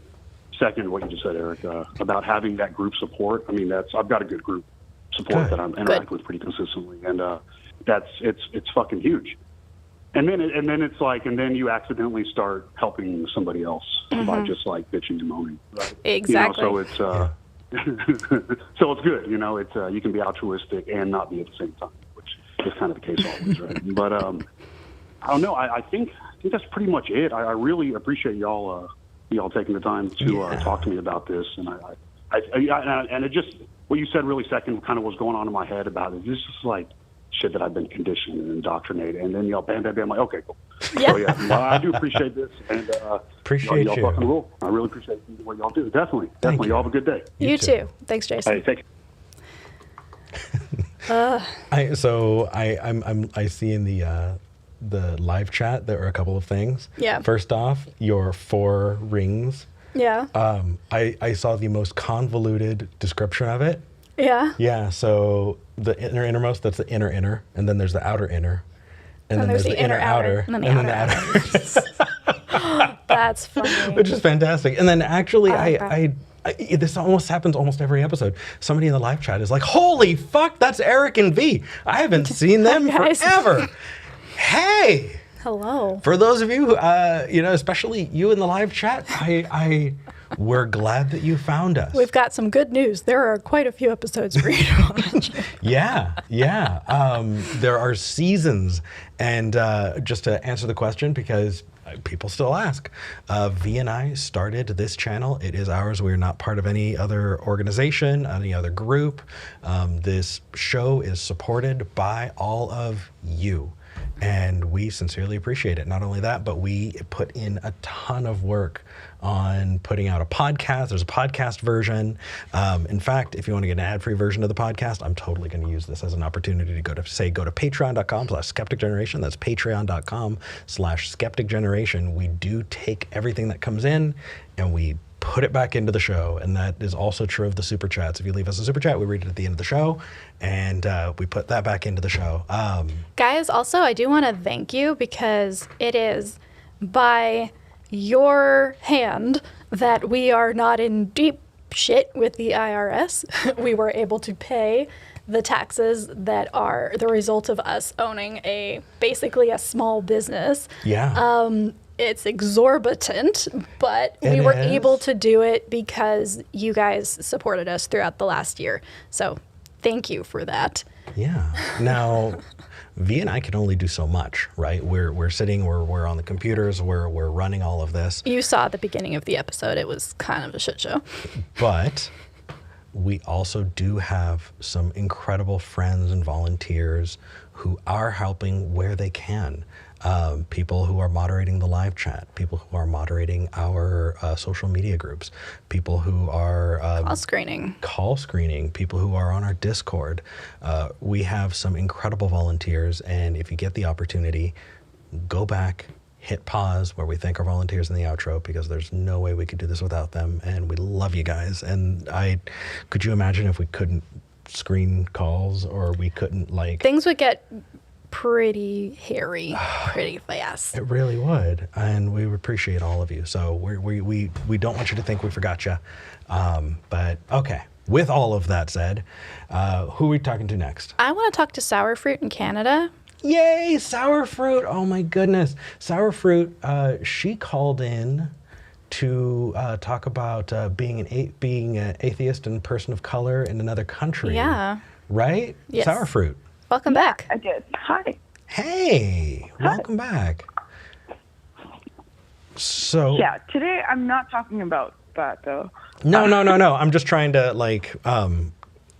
second what you just said, Eric, about having that group support, I mean, I've got a good group support that I'm interacting with pretty consistently. And it's fucking huge. And then it's like, and then you accidentally start helping somebody else by just like bitching and moaning. Right? Exactly. So it's, so it's good. It's, you can be altruistic and not be at the same time, which is kind of the case always, right? But I don't know. I think that's pretty much it. I really appreciate y'all taking the time to talk to me about this, and and it just what you said really second kind of was going on in my head about it. This is like shit that I've been conditioned and indoctrinated, and then y'all bam, I'm like, okay, cool. Yeah. So well, I do appreciate this, and appreciate y'all you. fucking rule. I really appreciate what y'all do. Definitely. you. Y'all have a good day. You too. Thanks, Jason. Hey, thank you. I see in the live chat there are a couple of things. Yeah. First off, your 4 rings. Yeah. I saw the most convoluted description of it. Yeah. Yeah. So the innermost, that's the inner, and then there's the outer inner, and then there's the inner outer, and then the outer. That's funny. Which is fantastic. And then actually, this almost happens almost every episode. Somebody in the live chat is like, "Holy fuck, that's Eric and V. I haven't seen them forever." Hey. Hello. For those of you, especially you in the live chat, we're glad that you found us. We've got some good news. There are quite a few episodes for you to watch. Yeah. There are seasons. And just to answer the question, because people still ask, V and I started this channel. It is ours. We're not part of any other organization, any other group. This show is supported by all of you. And we sincerely appreciate it. Not only that, but we put in a ton of work on putting out a podcast. There's a podcast version. In fact, if you want to get an ad-free version of the podcast, I'm totally going to use this as an opportunity to go to patreon.com/skepticgeneration. That's patreon.com/skepticgeneration. We do take everything that comes in and we put it back into the show, and that is also true of the super chats. If you leave us a super chat, we read it at the end of the show, and we put that back into the show. Guys, also, I do want to thank you because it is by your hand that we are not in deep shit with the IRS. We were able to pay the taxes that are the result of us owning basically a small business. Yeah. It's exorbitant, but we were able to do it because you guys supported us throughout the last year. So thank you for that. Yeah. Now, V and I can only do so much, right? We're sitting, we're on the computers, we're running all of this. You saw at the beginning of the episode, it was kind of a shit show. But we also do have some incredible friends and volunteers who are helping where they can. People who are moderating the live chat, people who are moderating our social media groups, people who are call screening, people who are on our Discord. We have some incredible volunteers, and if you get the opportunity, go back, hit pause where we thank our volunteers in the outro, because there's no way we could do this without them, and we love you guys. And could you imagine if we couldn't screen calls, or we couldn't things would get pretty hairy pretty fast. It really would, and we appreciate all of you. So we don't want you to think we forgot you. But okay, with all of that said, who are we talking to next? I want to talk to Sour Fruit in Canada. Yay, Sour Fruit! Oh my goodness, Sour Fruit. She called in to talk about being an atheist and person of color in another country. Yeah. Right? Yes. Sour Fruit. Welcome back. I did. Hi. Hey, welcome back. So Yeah, today I'm not talking about that though. No. I'm just trying to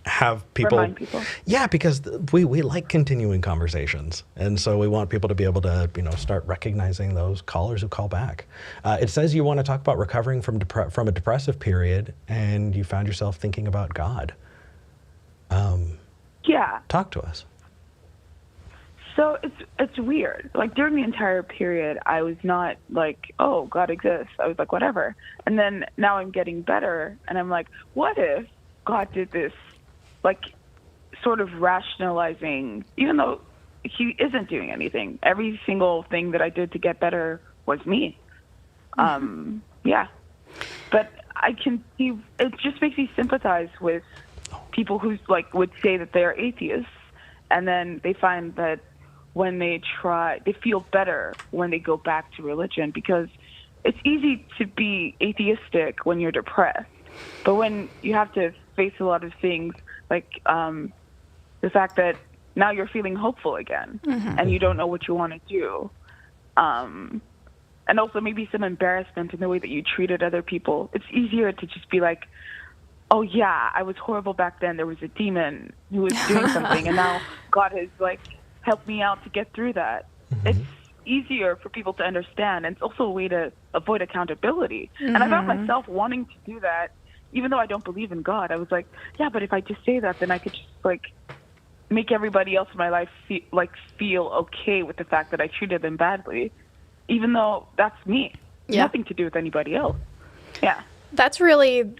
have people, remind people. Yeah, because we like continuing conversations, and so we want people to be able to start recognizing those callers who call back. It says you want to talk about recovering from a depressive period, and you found yourself thinking about God. Yeah. Talk to us. So it's weird. Like during the entire period, I was not like, oh, God exists. I was like, whatever. And then now I'm getting better, and I'm like, what if God did this? Like, sort of rationalizing, even though he isn't doing anything. Every single thing that I did to get better was me. Yeah. But I can see, it just makes me sympathize with people who like would say that they're atheists, and then they find that when they feel better when they go back to religion, because it's easy to be atheistic when you're depressed. But when you have to face a lot of things, like the fact that now you're feeling hopeful again, and you don't know what you want to do, and also maybe some embarrassment in the way that you treated other people, it's easier to just be like, oh yeah, I was horrible back then. There was a demon who was doing something, and now God has like helped me out to get through that. It's easier for people to understand, and it's also a way to avoid accountability. And I found myself wanting to do that, even though I don't believe in God. I was like, yeah, but if I just say that, then I could just like make everybody else in my life feel okay with the fact that I treated them badly, even though that's me. Yeah. Nothing to do with anybody else. Yeah. That's really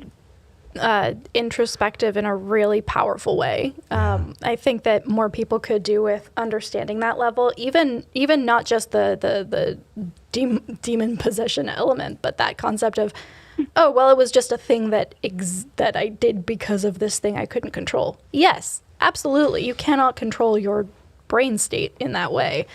introspective in a really powerful way. I think that more people could do with understanding that level, even not just the demon possession element, but that concept of, oh, well, it was just a thing that I did because of this thing I couldn't control. Yes, absolutely. You cannot control your brain state in that way.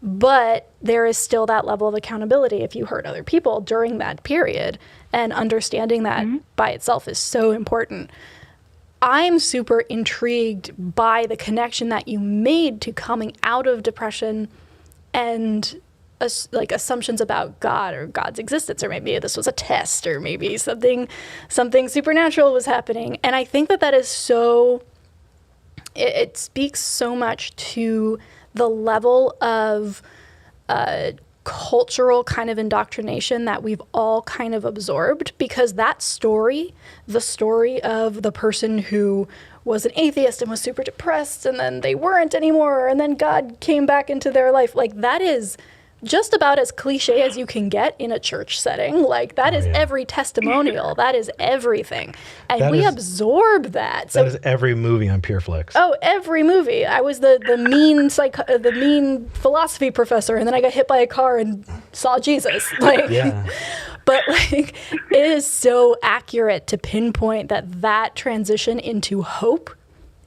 But there is still that level of accountability if you hurt other people during that period, and understanding that by itself is so important. I'm super intrigued by the connection that you made to coming out of depression and like assumptions about God or God's existence, or maybe this was a test, or maybe something supernatural was happening. And I think that is so, it speaks so much to the level of cultural kind of indoctrination that we've all kind of absorbed, because that story, the story of the person who was an atheist and was super depressed and then they weren't anymore and then God came back into their life, like that is just about as cliche as you can get in a church setting. Like that is every testimonial. That is everything. And we absorb that. So, that is every movie on PureFlix. Oh, every movie. I was the mean philosophy professor, and then I got hit by a car and saw Jesus. Like, but like, it is so accurate to pinpoint that transition into hope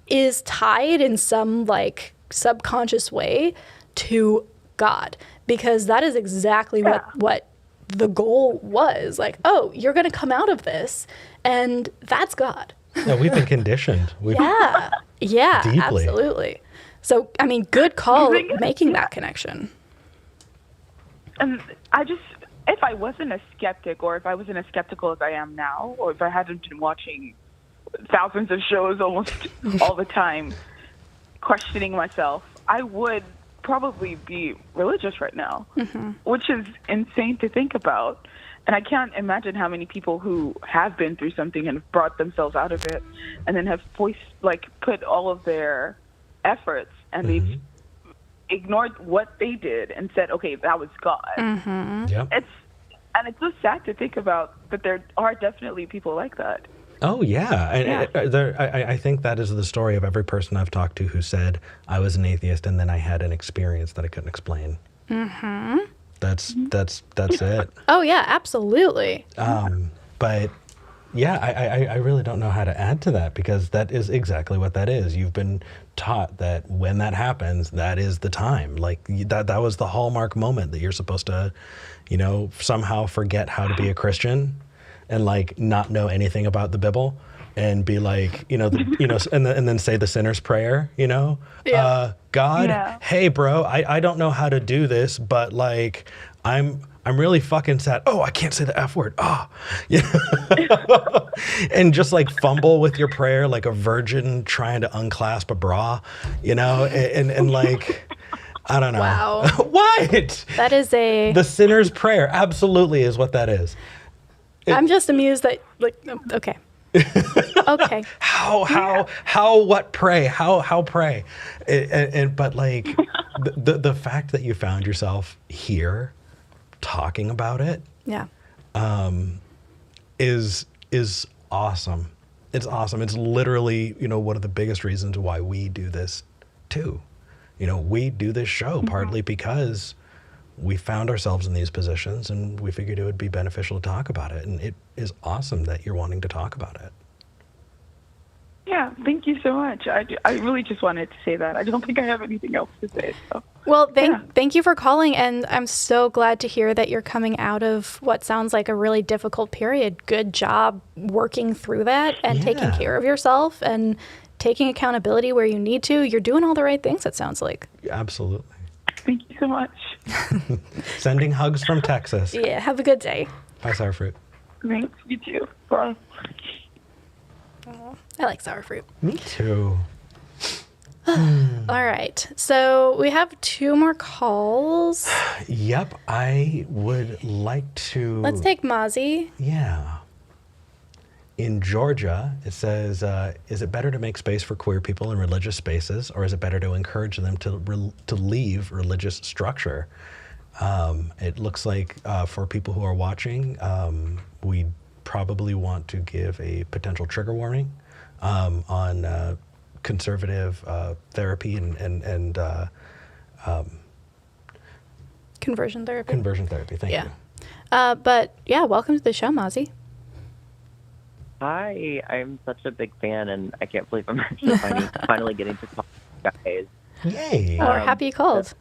is tied in some like subconscious way to God. Because that is exactly what the goal was. Like, oh, you're going to come out of this, and that's God. Yeah, we've been conditioned. Yeah, deeply. Absolutely. So, I mean, good call making that connection. And if I wasn't a skeptic, or if I wasn't as skeptical as I am now, or if I hadn't been watching thousands of shows almost all the time, questioning myself, I would probably be religious right now, which is insane to think about. And I can't imagine how many people who have been through something and have brought themselves out of it, and then have put all of their efforts, and they've ignored what they did and said, okay, that was God. It's so sad to think about, but there are definitely people like that. Oh, yeah. I think that is the story of every person I've talked to who said, I was an atheist and then I had an experience that I couldn't explain. That's it. Oh, yeah, absolutely. But, yeah, I really don't know how to add to that, because that is exactly what that is. You've been taught that when that happens, that is the time. Like, that was the hallmark moment that you're supposed to, somehow forget how to be a Christian and like not know anything about the Bible, and be like, and then say the sinner's prayer, God, hey bro, I don't know how to do this, but like, I'm really fucking sad. Oh, I can't say the F word. Oh, you know? And just like fumble with your prayer like a virgin trying to unclasp a bra, you know, and like, I don't know. Wow. What? That is The sinner's prayer. Absolutely is what that is. I'm just amused that, like, okay. Okay. What pray? How pray? But like the fact that you found yourself here talking about it Yeah. is awesome. It's awesome. It's literally, you know, one of the biggest reasons why we do this too. You know, we do this show partly because we found ourselves in these positions and we figured it would be beneficial to talk about it. And it is awesome that you're wanting to talk about it. Yeah, thank you so much. I really just wanted to say that. I don't think I have anything else to say. So. Well, thank you for calling, and I'm so glad to hear that you're coming out of what sounds like a really difficult period. Good job working through that and taking care of yourself and taking accountability where you need to. You're doing all the right things, it sounds like. Absolutely. Thank you so much. Sending hugs from Texas. Yeah, have a good day. Bye, sour fruit. Thanks, you too. Bye. I like sour fruit. Me too. All right. So we have 2 more calls. Yep. I would like to. Let's take Mozzie. Yeah. In Georgia, it says, is it better to make space for queer people in religious spaces, or is it better to encourage them to leave religious structure? It looks like for people who are watching, we probably want to give a potential trigger warning on conservative therapy and Conversion therapy. conversion therapy. Thank you. But yeah, welcome to the show, Mozzie. Hi, I'm such a big fan, and I can't believe I'm actually finally getting to talk to you guys. Yay. We're happy you called.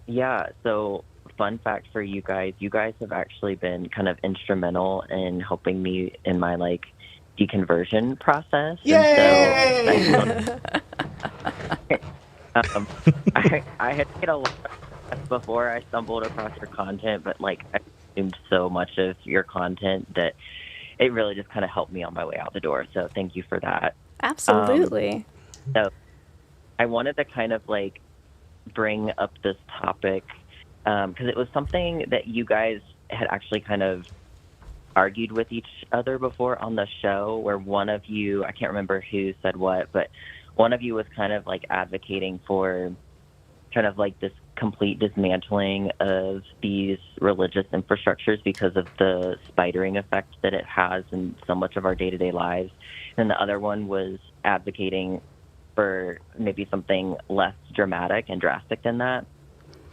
Yeah, so fun fact for you guys have actually been kind of instrumental in helping me in my, like, deconversion process. Yay! And so, I had made a lot of before I stumbled across your content, but, like, I consumed so much of your content that it really just kind of helped me on my way out the door. So thank you for that. Absolutely. So I wanted to kind of like bring up this topic because it was something that you guys had actually kind of argued with each other before on the show, where one of you, I can't remember who said what, but one of you was kind of like advocating for kind of like this complete dismantling of these religious infrastructures because of the spidering effect that it has in so much of our day-to-day lives. And the other one was advocating for maybe something less dramatic and drastic than that.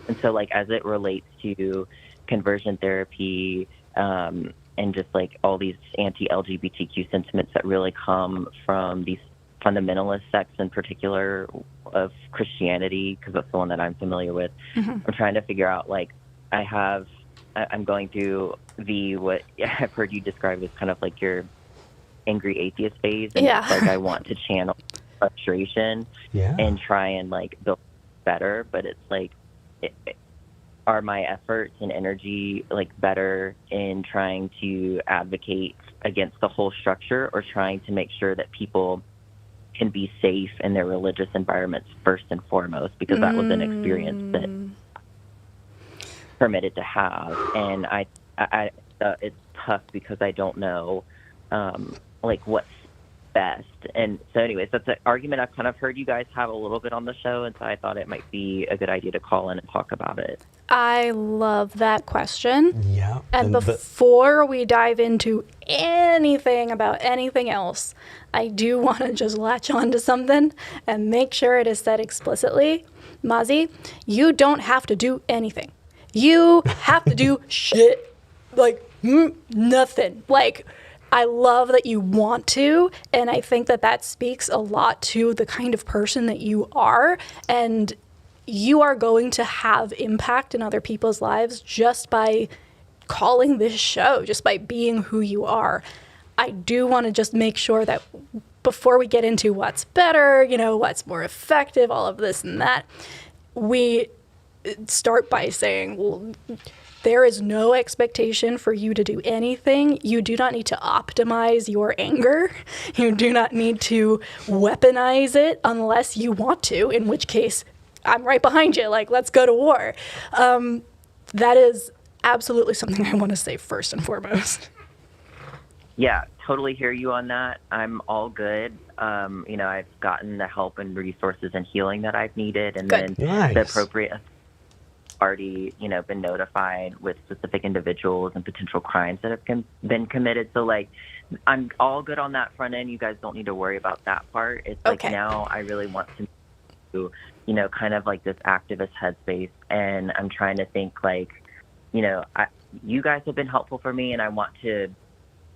And so, like, as it relates to conversion therapy and just like all these anti-LGBTQ sentiments that really come from these fundamentalist sects in particular of Christianity, because that's the one that I'm familiar with. I'm trying to figure out, like, I'm going through what I've heard you describe as kind of like your angry atheist phase. And it's like I want to channel frustration and try and like build better, but it's like, are my efforts and energy like better in trying to advocate against the whole structure, or trying to make sure that people can be safe in their religious environments first and foremost, because that was an experience that permitted to have. And I it's tough because I don't know like what's best. And so anyways, that's an argument I've kind of heard you guys have a little bit on the show, and so I thought it might be a good idea to call in and talk about it. I love that question. Yeah. And before we dive into anything about anything else, I do want to just latch on to something and make sure it is said explicitly. Mozzie, you don't have to do anything. You have to do shit. Like, nothing. Like, I love that you want to, and I think that that speaks a lot to the kind of person that you are, and you are going to have impact in other people's lives just by calling this show, just by being who you are. I do want to just make sure that before we get into what's better, you know, what's more effective, all of this and that, we start by saying, well, there is no expectation for you to do anything. You do not need to optimize your anger. You do not need to weaponize it unless you want to, in which case I'm right behind you. Like, let's go to war. That is absolutely something I want to say first and foremost. Yeah, totally hear you on that. I'm all good. I've gotten the help and resources and healing that I've needed, and Good. then Nice. the appropriate already, been notified with specific individuals and potential crimes that have been committed. So, like, I'm all good on that front end. You guys don't need to worry about that part. It's like Okay. now I really want to do, kind of like this activist headspace, and I'm trying to think like, you guys have been helpful for me, and I want to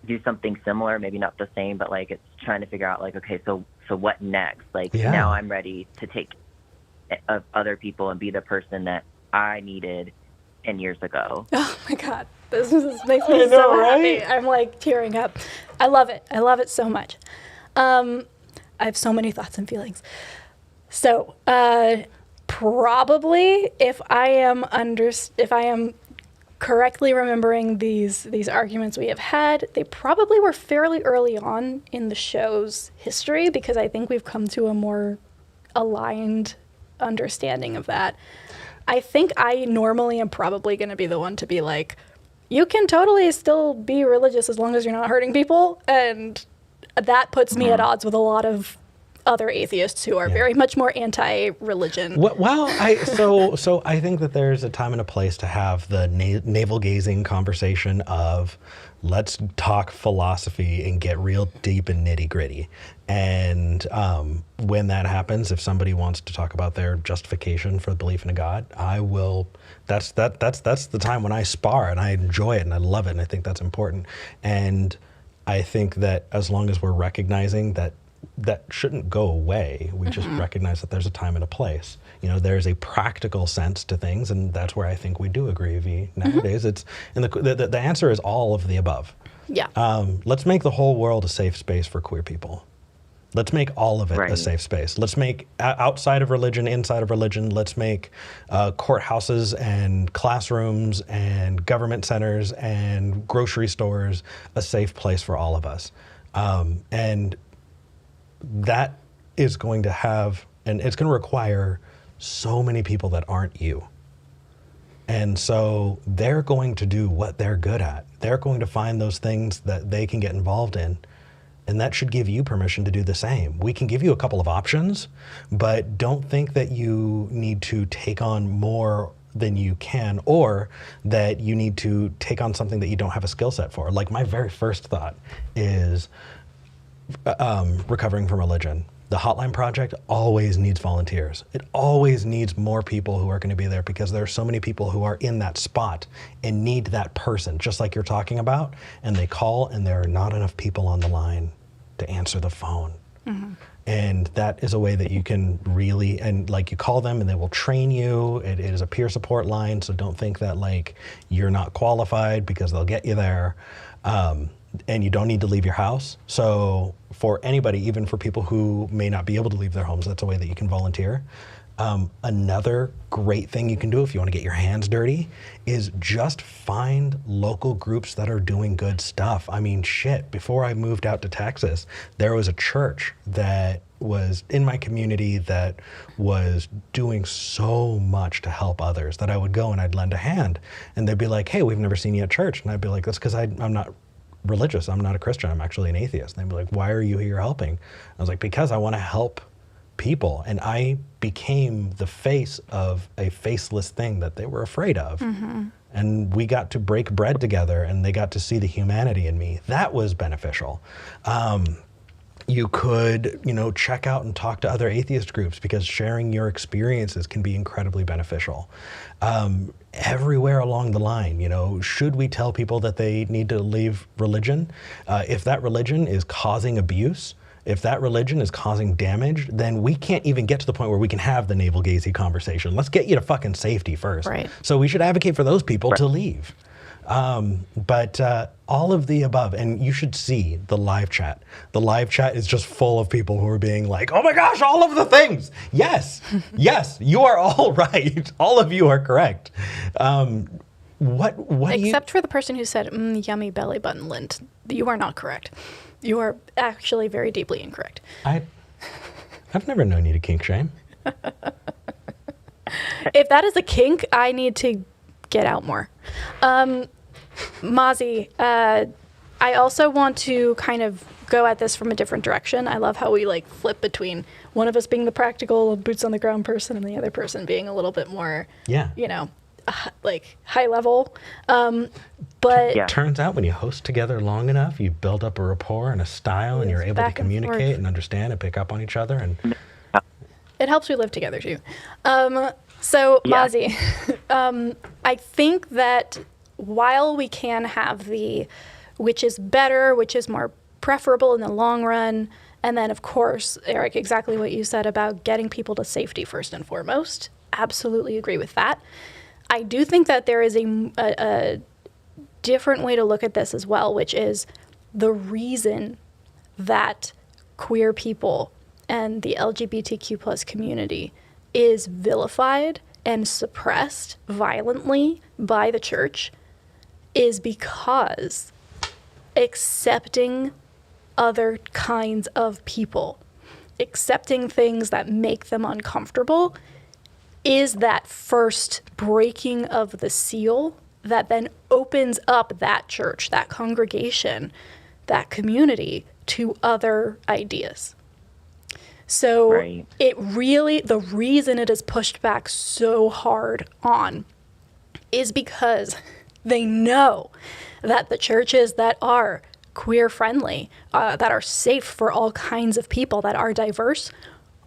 do something similar, maybe not the same, but like it's trying to figure out like, okay, so what next? Like now I'm ready to take of other people and be the person that I needed 10 years ago. Oh my God, this makes me so happy. I'm like tearing up. I love it. I love it so much. I have so many thoughts and feelings. So probably if I am correctly remembering these arguments we have had, they probably were fairly early on in the show's history, because I think we've come to a more aligned understanding of that. I think I normally am probably going to be the one to be like, you can totally still be religious as long as you're not hurting people, and that puts me at odds with a lot of other atheists who are very much more anti-religion. Well, so I think that there's a time and a place to have the navel-gazing conversation of let's talk philosophy and get real deep and nitty-gritty. And when that happens, if somebody wants to talk about their justification for the belief in a God, I will. That's the time when I spar, and I enjoy it and I love it, and I think that's important. And I think that as long as we're recognizing that shouldn't go away. We just recognize that there's a time and a place. There's a practical sense to things, and that's where I think we do agree, V. Nowadays, it's and the answer is all of the above. Yeah. Let's make the whole world a safe space for queer people. Let's make all of it Right. a safe space. Let's make outside of religion, inside of religion. Let's make courthouses and classrooms and government centers and grocery stores a safe place for all of us. And that is going to have, and it's going to require so many people that aren't you. And so they're going to do what they're good at. They're going to find those things that they can get involved in. And that should give you permission to do the same. We can give you a couple of options, but don't think that you need to take on more than you can, or that you need to take on something that you don't have a skill set for. Like, my very first thought is recovering from religion. The Hotline Project always needs volunteers. It always needs more people who are going to be there, because there are so many people who are in that spot and need that person, just like you're talking about, and they call and there are not enough people on the line to answer the phone. And that is a way that you can really, and like, you call them and they will train you. It is a peer support line, so don't think that like you're not qualified, because they'll get you there. And you don't need to leave your house. So for anybody, even for people who may not be able to leave their homes, that's a way that you can volunteer. Another great thing you can do if you want to get your hands dirty is just find local groups that are doing good stuff. I mean, shit, before I moved out to Texas, there was a church that was in my community that was doing so much to help others that I would go and I'd lend a hand. And they'd be like, hey, we've never seen you at church. And I'd be like, that's because I'm not religious. I'm not a Christian. I'm actually an atheist. And they'd be like, why are you here helping? I was like, because I want to help people. And I became the face of a faceless thing that they were afraid of. And we got to break bread together, and they got to see the humanity in me. That was beneficial. You could, check out and talk to other atheist groups, because sharing your experiences can be incredibly beneficial. Everywhere along the line, should we tell people that they need to leave religion? If that religion is causing abuse, if that religion is causing damage, then we can't even get to the point where we can have the navel-gazing conversation. Let's get you to fucking safety first. Right. So we should advocate for those people to leave. But all of the above, and you should see the live chat. The live chat is just full of people who are being like, oh my gosh, all of the things. Yes, yes, you are all right. All of you are correct. What Except for the person who said, yummy belly button lint. You are not correct. You are actually very deeply incorrect. I've never known you to kink shame. If that is a kink, I need to get out more. Mozzie, I also want to kind of go at this from a different direction. I love how we like flip between one of us being the practical boots on the ground person and the other person being a little bit more, like high level. But turns out when you host together long enough, you build up a rapport and a style, and you're able to communicate and understand and pick up on each other. And it helps we live together too. Mozzie, I think that while we can have the which is better, which is more preferable in the long run, and then of course, Eric, exactly what you said about getting people to safety first and foremost, absolutely agree with that. I do think that there is a different way to look at this as well, which is the reason that queer people and the LGBTQ plus community is vilified and suppressed violently by the church is because accepting other kinds of people, accepting things that make them uncomfortable, is that first breaking of the seal that then opens up that church, that congregation, that community to other ideas. So it really, the reason it is pushed back so hard on is because they know that the churches that are queer friendly, that are safe for all kinds of people, that are diverse,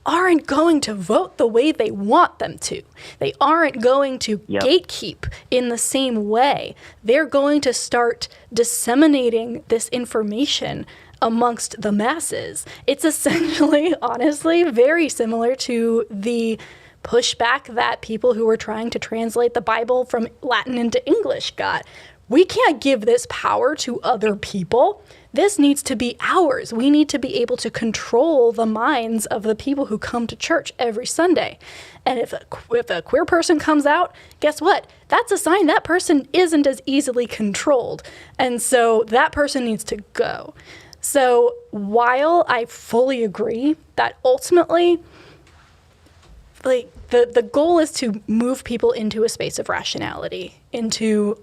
aren't going to vote the way they want them to. They aren't going to gatekeep in the same way. They're going to start disseminating this information amongst the masses. It's essentially, honestly, very similar to the pushback that people who were trying to translate the Bible from Latin into English got. We can't give this power to other people. This needs to be ours. We need to be able to control the minds of the people who come to church every Sunday. And if a queer person comes out, guess what? That's a sign that person isn't as easily controlled. And so that person needs to go. So while I fully agree that ultimately, like, the goal is to move people into a space of rationality, into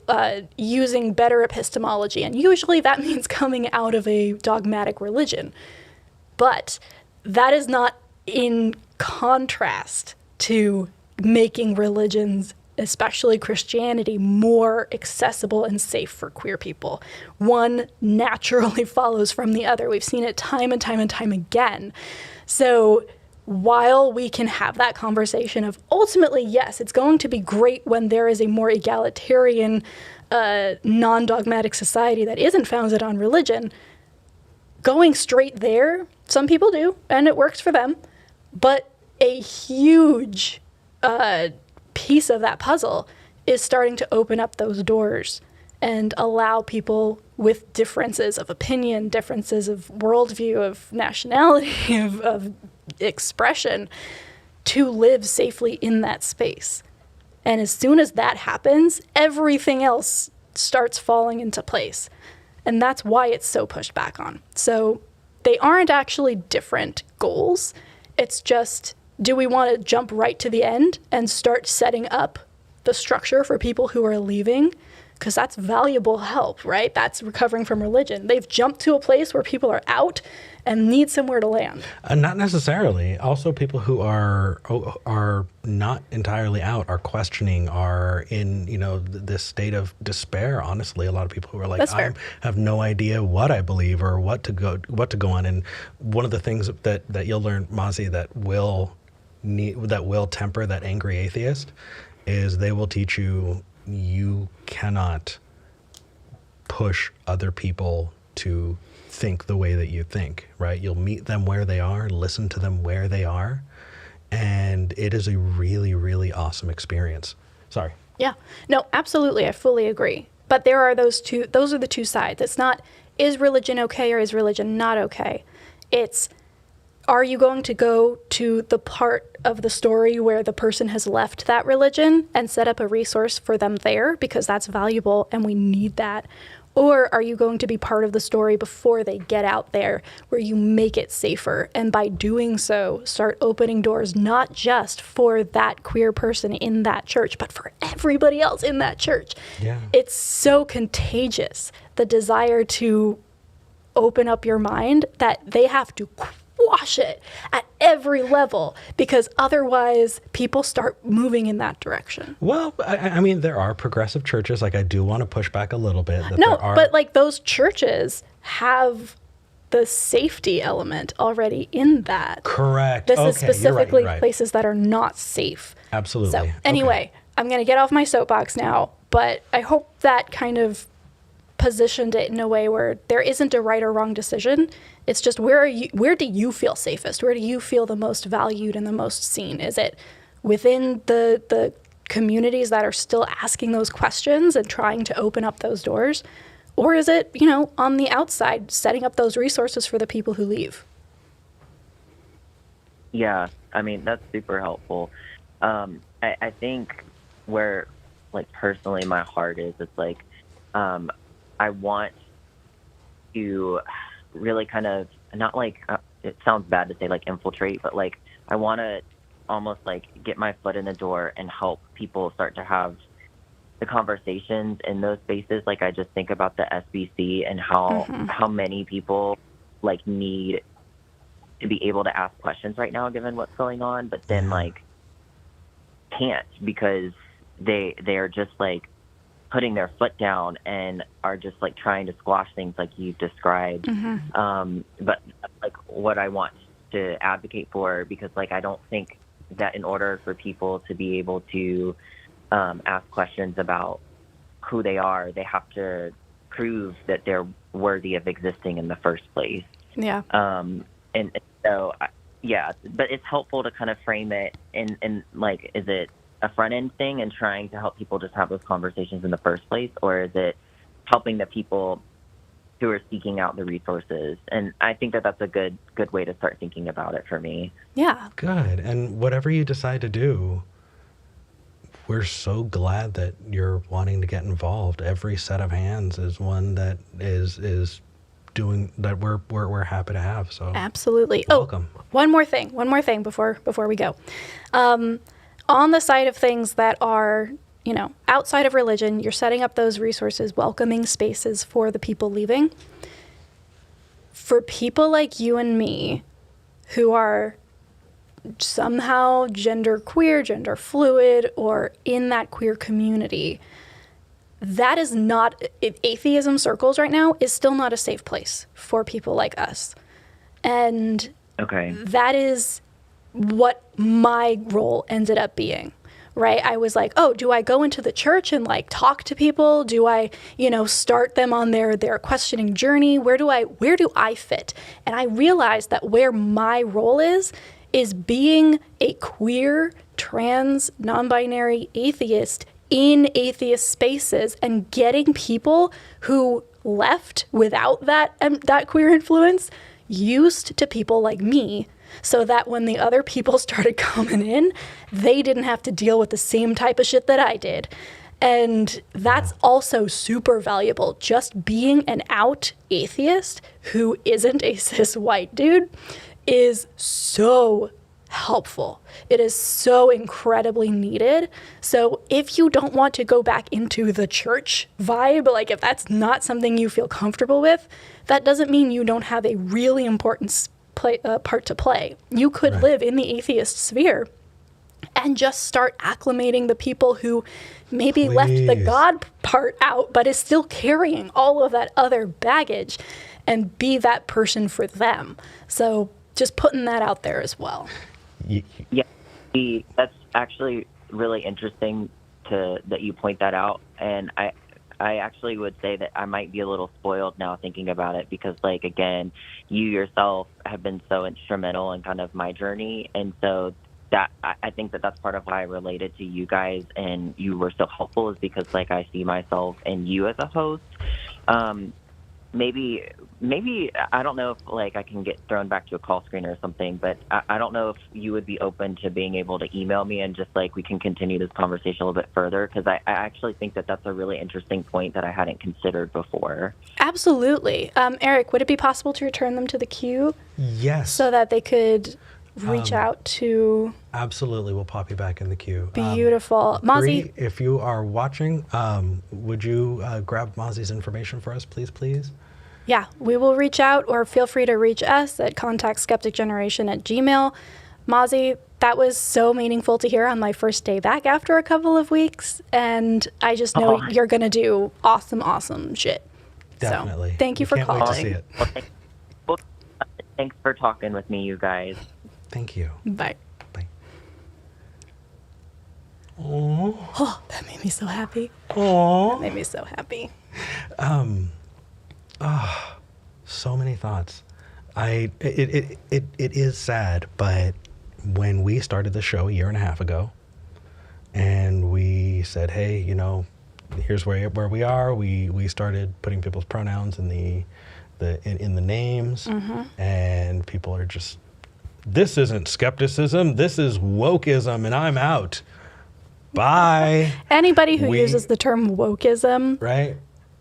using better epistemology, and usually that means coming out of a dogmatic religion. But that is not in contrast to making religions, especially Christianity, more accessible and safe for queer people. One naturally follows from the other. We've seen it time and time and time again. So while we can have that conversation of ultimately, yes, it's going to be great when there is a more egalitarian, non-dogmatic society that isn't founded on religion, going straight there, some people do, and it works for them, but a huge piece of that puzzle is starting to open up those doors and allow people with differences of opinion, differences of worldview, of nationality, of expression, to live safely in that space. And as soon as that happens, everything else starts falling into place. And that's why it's so pushed back on. So they aren't actually different goals. It's just, do we want to jump right to the end and start setting up the structure for people who are leaving? Because that's valuable help, right? That's recovering from religion. They've jumped to a place where people are out and need somewhere to land. Not necessarily. Also, people who are not entirely out, are questioning, are in this state of despair. Honestly, a lot of people who are like, I have no idea what I believe or what to go on. And one of the things that you'll learn, Mozzie, that will temper that angry atheist is they will teach you cannot push other people to think the way that you think, right? You'll meet them where they are, listen to them where they are, and it is a really, really awesome experience. Sorry. Yeah. No, absolutely. I fully agree. But there are those are the two sides. It's not, is religion okay or is religion not okay? It's, are you going to go to the part of the story where the person has left that religion and set up a resource for them there because that's valuable and we need that? Or are you going to be part of the story before they get out there where you make it safer? And by doing so, start opening doors not just for that queer person in that church, but for everybody else in that church. Yeah. It's so contagious, the desire to open up your mind, that they have to quash it at every level, because otherwise people start moving in that direction. Well, I mean, there are progressive churches. Like, I do want to push back a little bit. No, but like those churches have the safety element already in that. Correct. This is specifically you're right. places that are not safe. Absolutely. So anyway, I'm going to get off my soapbox now, but I hope that kind of positioned it in a way where there isn't a right or wrong decision. It's just, where do you feel safest? Where do you feel the most valued and the most seen? Is it within the communities that are still asking those questions and trying to open up those doors? Or is it, on the outside, setting up those resources for the people who leave? Yeah, I mean, that's super helpful. I think where, like, personally my heart is, it's like, I want to really kind of, not like, it sounds bad to say like infiltrate, but like I want to almost like get my foot in the door and help people start to have the conversations in those spaces. Like, I just think about the SBC and how many people like need to be able to ask questions right now given what's going on, but then like can't because they are just like putting their foot down and are just like trying to squash things like you've described. But like what I want to advocate for, because like I don't think that in order for people to be able to ask questions about who they are, they have to prove that they're worthy of existing in the first place. Yeah. And so, yeah, but it's helpful to kind of frame it in like, is it a front end thing and trying to help people just have those conversations in the first place, or is it helping the people who are seeking out the resources? And I think that that's a good way to start thinking about it for me. Yeah. Good. And whatever you decide to do, we're so glad that you're wanting to get involved. Every set of hands is one that is doing that we're happy to have. So absolutely. Welcome. Oh, one more thing before we go. On the side of things that are, outside of religion, you're setting up those resources, welcoming spaces for the people leaving. For people like you and me who are somehow gender queer, gender fluid, or in that queer community, that is not, atheism circles right now is still not a safe place for people like us. And that is what my role ended up being, right? I was like, oh, do I go into the church and like talk to people? Do I, start them on their questioning journey? Where do I fit? And I realized that where my role is being a queer, trans, non-binary atheist in atheist spaces and getting people who left without that queer influence used to people like me, so that when the other people started coming in, they didn't have to deal with the same type of shit that I did. And that's also super valuable. Just being an out atheist who isn't a cis white dude is so helpful. It is so incredibly needed. So if you don't want to go back into the church vibe, like if that's not something you feel comfortable with, that doesn't mean you don't have a really important part to play. You could live in the atheist sphere and just start acclimating the people who maybe left the God part out, but is still carrying all of that other baggage, and be that person for them. So just putting that out there as well. Yeah, that's actually really interesting that you point that out. And I actually would say that I might be a little spoiled now thinking about it, because, like, again, you yourself have been so instrumental in kind of my journey. And so that I think that that's part of why I related to you guys and you were so helpful, is because like I see myself in you as a host. Maybe I don't know if like I can get thrown back to a call screen or something, but I don't know if you would be open to being able to email me and just like we can continue this conversation a little bit further, because I actually think that that's a really interesting point that I hadn't considered before. Absolutely. Eric, would it be possible to return them to the queue? Yes. So that they could reach out to... Absolutely. We'll pop you back in the queue. Beautiful. Mozzie? Bree, if you are watching, would you grab Mozzie's information for us, please? Yeah, we will reach out, or feel free to reach us at contactskepticgeneration@gmail.com. Mozzie, that was so meaningful to hear on my first day back after a couple of weeks, and I just know you're going to do awesome shit. Definitely. So, thank you for calling. Can't wait to see it. Well, thanks for talking with me, you guys. Thank you. Bye. Bye. Aww. Oh, that made me so happy. Aww. That made me so happy. So many thoughts. It is sad, but when we started the show a year and a half ago, and we said, hey, you know, here's where we are. We started putting people's pronouns in the names, and people are just, this isn't skepticism, this is wokeism, and I'm out. Bye. Anybody who uses the term wokeism, right?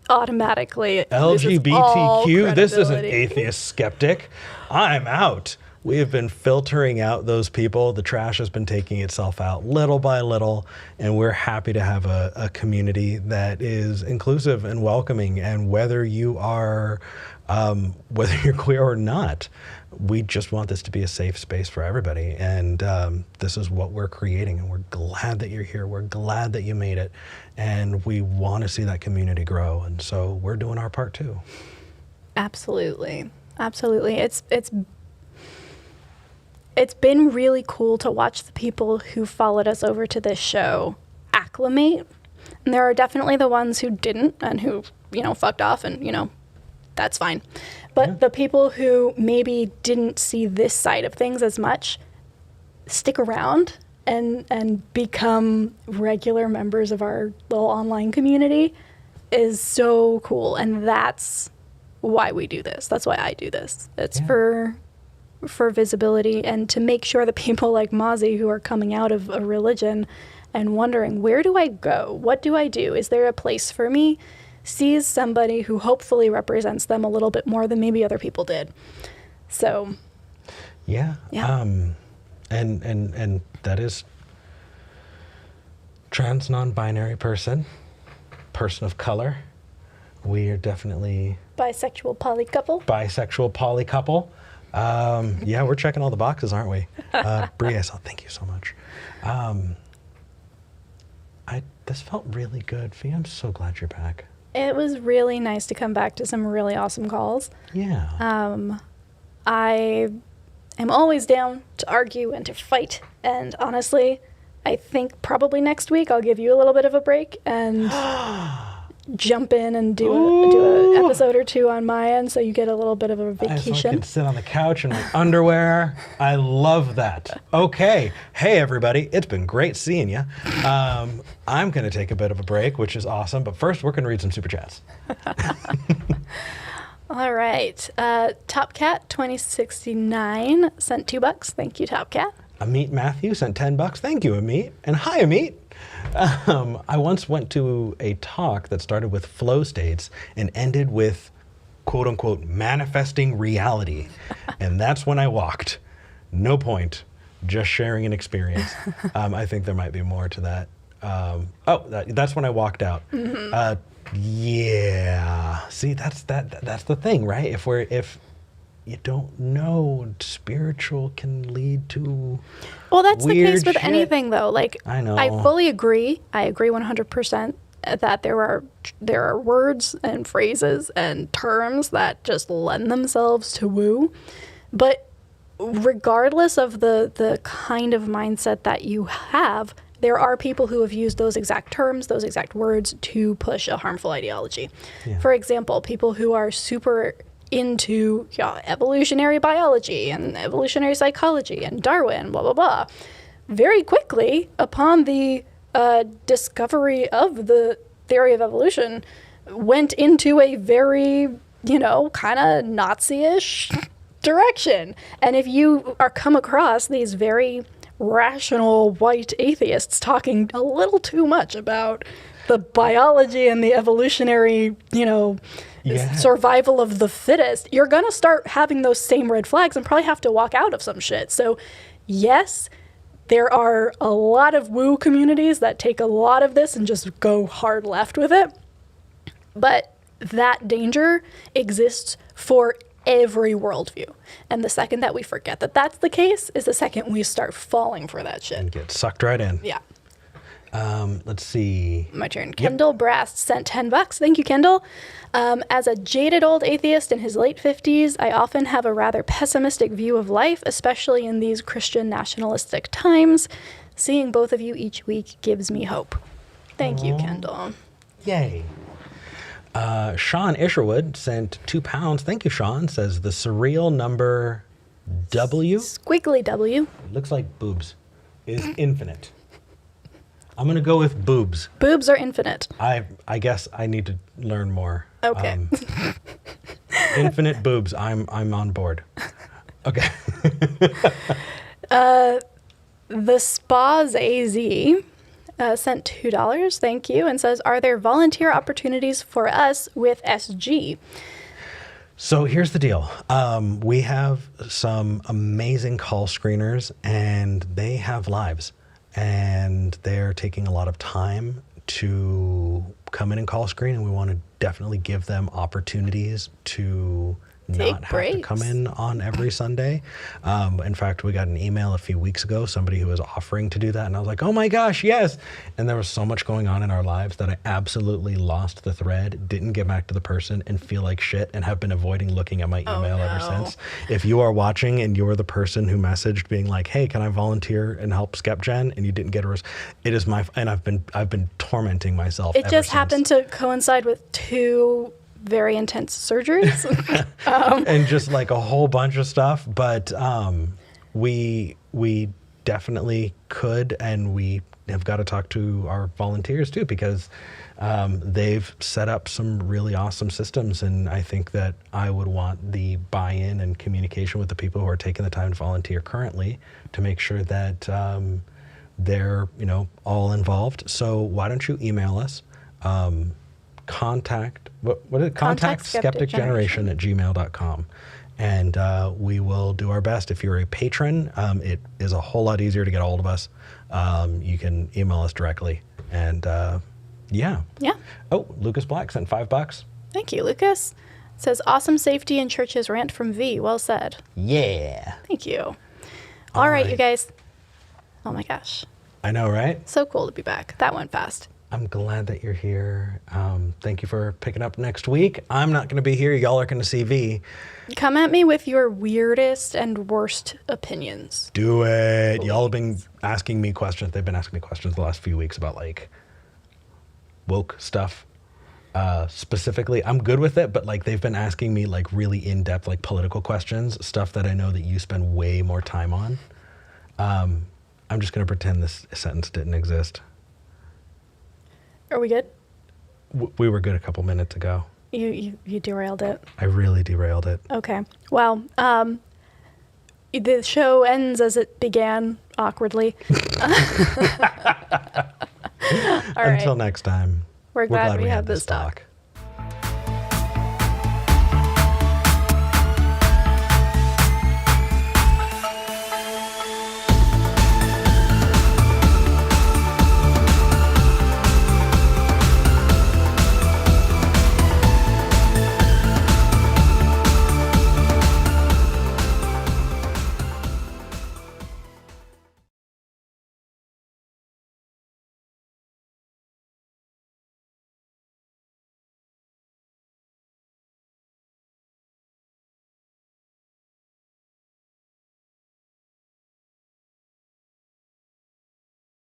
Automatically LGBTQ, this isn't atheist skeptic. I'm out. We have been filtering out those people. The trash has been taking itself out little by little, and we're happy to have a community that is inclusive and welcoming. And whether you are, whether you're queer or not, we just want this to be a safe space for everybody. And this is what we're creating, and we're glad that you're here. We're glad that you made it, and we want to see that community grow. And so we're doing our part too. Absolutely. It's been really cool to watch the people who followed us over to this show acclimate. And there are definitely the ones who didn't and who, fucked off, and, that's fine. But the people who maybe didn't see this side of things as much stick around and become regular members of our little online community is so cool. And that's why we do this. That's why I do this. It's for visibility, and to make sure that people like Mozzie, who are coming out of a religion and wondering, where do I go? What do I do? Is there a place for me? Sees somebody who hopefully represents them a little bit more than maybe other people did. So, yeah. And that is trans, non-binary person of color. We are definitely bisexual poly couple. Yeah, we're checking all the boxes, aren't we? Bria, thank you so much. This felt really good. Fee, I'm so glad you're back. It was really nice to come back to some really awesome calls. Yeah. I am always down to argue and to fight. And honestly, I think probably next week I'll give you a little bit of a break and jump in and do an episode or two on my end, so you get a little bit of a vacation. So I can sit on the couch in my underwear. I love that. Okay. Hey, everybody. It's been great seeing you. I'm going to take a bit of a break, which is awesome. But first, we're going to read some super chats. All right. Top Cat 2069 sent $2. Thank you, Top Cat. Amit Matthew sent $10. Thank you, Amit. And hi, Amit. I once went to a talk that started with flow states and ended with, quote unquote, manifesting reality. And that's when I walked. No point, just sharing an experience. I think there might be more to that. That's when I walked out. Yeah. See, that's the thing, right? If you don't know, spiritual can lead to that's the case weird with shit. Anything, though. Like, I know. I fully agree. I agree 100% that there are words and phrases and terms that just lend themselves to woo. But regardless of the kind of mindset that you have, there are people who have used those exact terms, those exact words to push a harmful ideology. Yeah. For example, people who are super into evolutionary biology and evolutionary psychology and Darwin, blah, blah, blah, very quickly, upon the discovery of the theory of evolution, went into a very, kind of Nazi-ish direction. And if you are come across these very rational white atheists talking a little too much about the biology and the evolutionary, survival of the fittest, you're going to start having those same red flags and probably have to walk out of some shit. So, yes, there are a lot of woo communities that take a lot of this and just go hard left with it. But that danger exists for every worldview. And the second that we forget that that's the case is the second we start falling for that shit. And get sucked right in. Yeah. Let's see. My turn. Kendall Brast sent $10. Thank you, Kendall. As a jaded old atheist in his late 50s, I often have a rather pessimistic view of life, especially in these Christian nationalistic times. Seeing both of you each week gives me hope. Thank you, Kendall. Yay. Sean Isherwood sent £2. Thank you, Sean. Says the surreal number W. Squiggly W. Looks like boobs. Is infinite. I'm going to go with boobs. Boobs are infinite. I guess I need to learn more. Okay. Infinite boobs. I'm on board. Okay. The Spas AZ sent $2. Thank you. And says, are there volunteer opportunities for us with SG? So here's the deal. We have some amazing call screeners, and they have lives. And they're taking a lot of time to come in and call screen, and we want to definitely give them opportunities to not have to come in on every Sunday. In fact, we got an email a few weeks ago, somebody who was offering to do that, and I was like, oh my gosh, yes. And there was so much going on in our lives that I absolutely lost the thread, didn't get back to the person, and feel like shit, and have been avoiding looking at my email ever since. If you are watching and you're the person who messaged being like, hey, can I volunteer and help SkepGen, and you didn't get a it is my, and I've been tormenting myself It just happened to coincide with 2 very intense surgeries. And just like a whole bunch of stuff. But we definitely could, and we have got to talk to our volunteers too, because they've set up some really awesome systems. And I think that I would want the buy-in and communication with the people who are taking the time to volunteer currently to make sure that they're, all involved. So why don't you email us? Contact skepticgeneration@gmail.com, and we will do our best. If you're a patron, it is a whole lot easier to get a hold of us. You can email us directly, and yeah. Oh, Lucas Black sent $5. Thank you, Lucas. It says awesome safety in churches rant from V. Well said. Yeah. Thank you. All right, you guys. Oh my gosh. I know, right? So cool to be back. That went fast. I'm glad that you're here. Thank you for picking up next week. I'm not going to be here. Y'all are going to see V. Come at me with your weirdest and worst opinions. Do it. Please. Y'all have been asking me questions. They've been asking me questions the last few weeks about like woke stuff. Specifically, I'm good with it, but like they've been asking me like really in-depth like political questions, stuff that I know that you spend way more time on. I'm just going to pretend this sentence didn't exist. Are we good? We were good a couple minutes ago. You derailed it. I really derailed it. Okay. Well, the show ends as it began, awkwardly. All right. Until next time. We're glad we had this talk.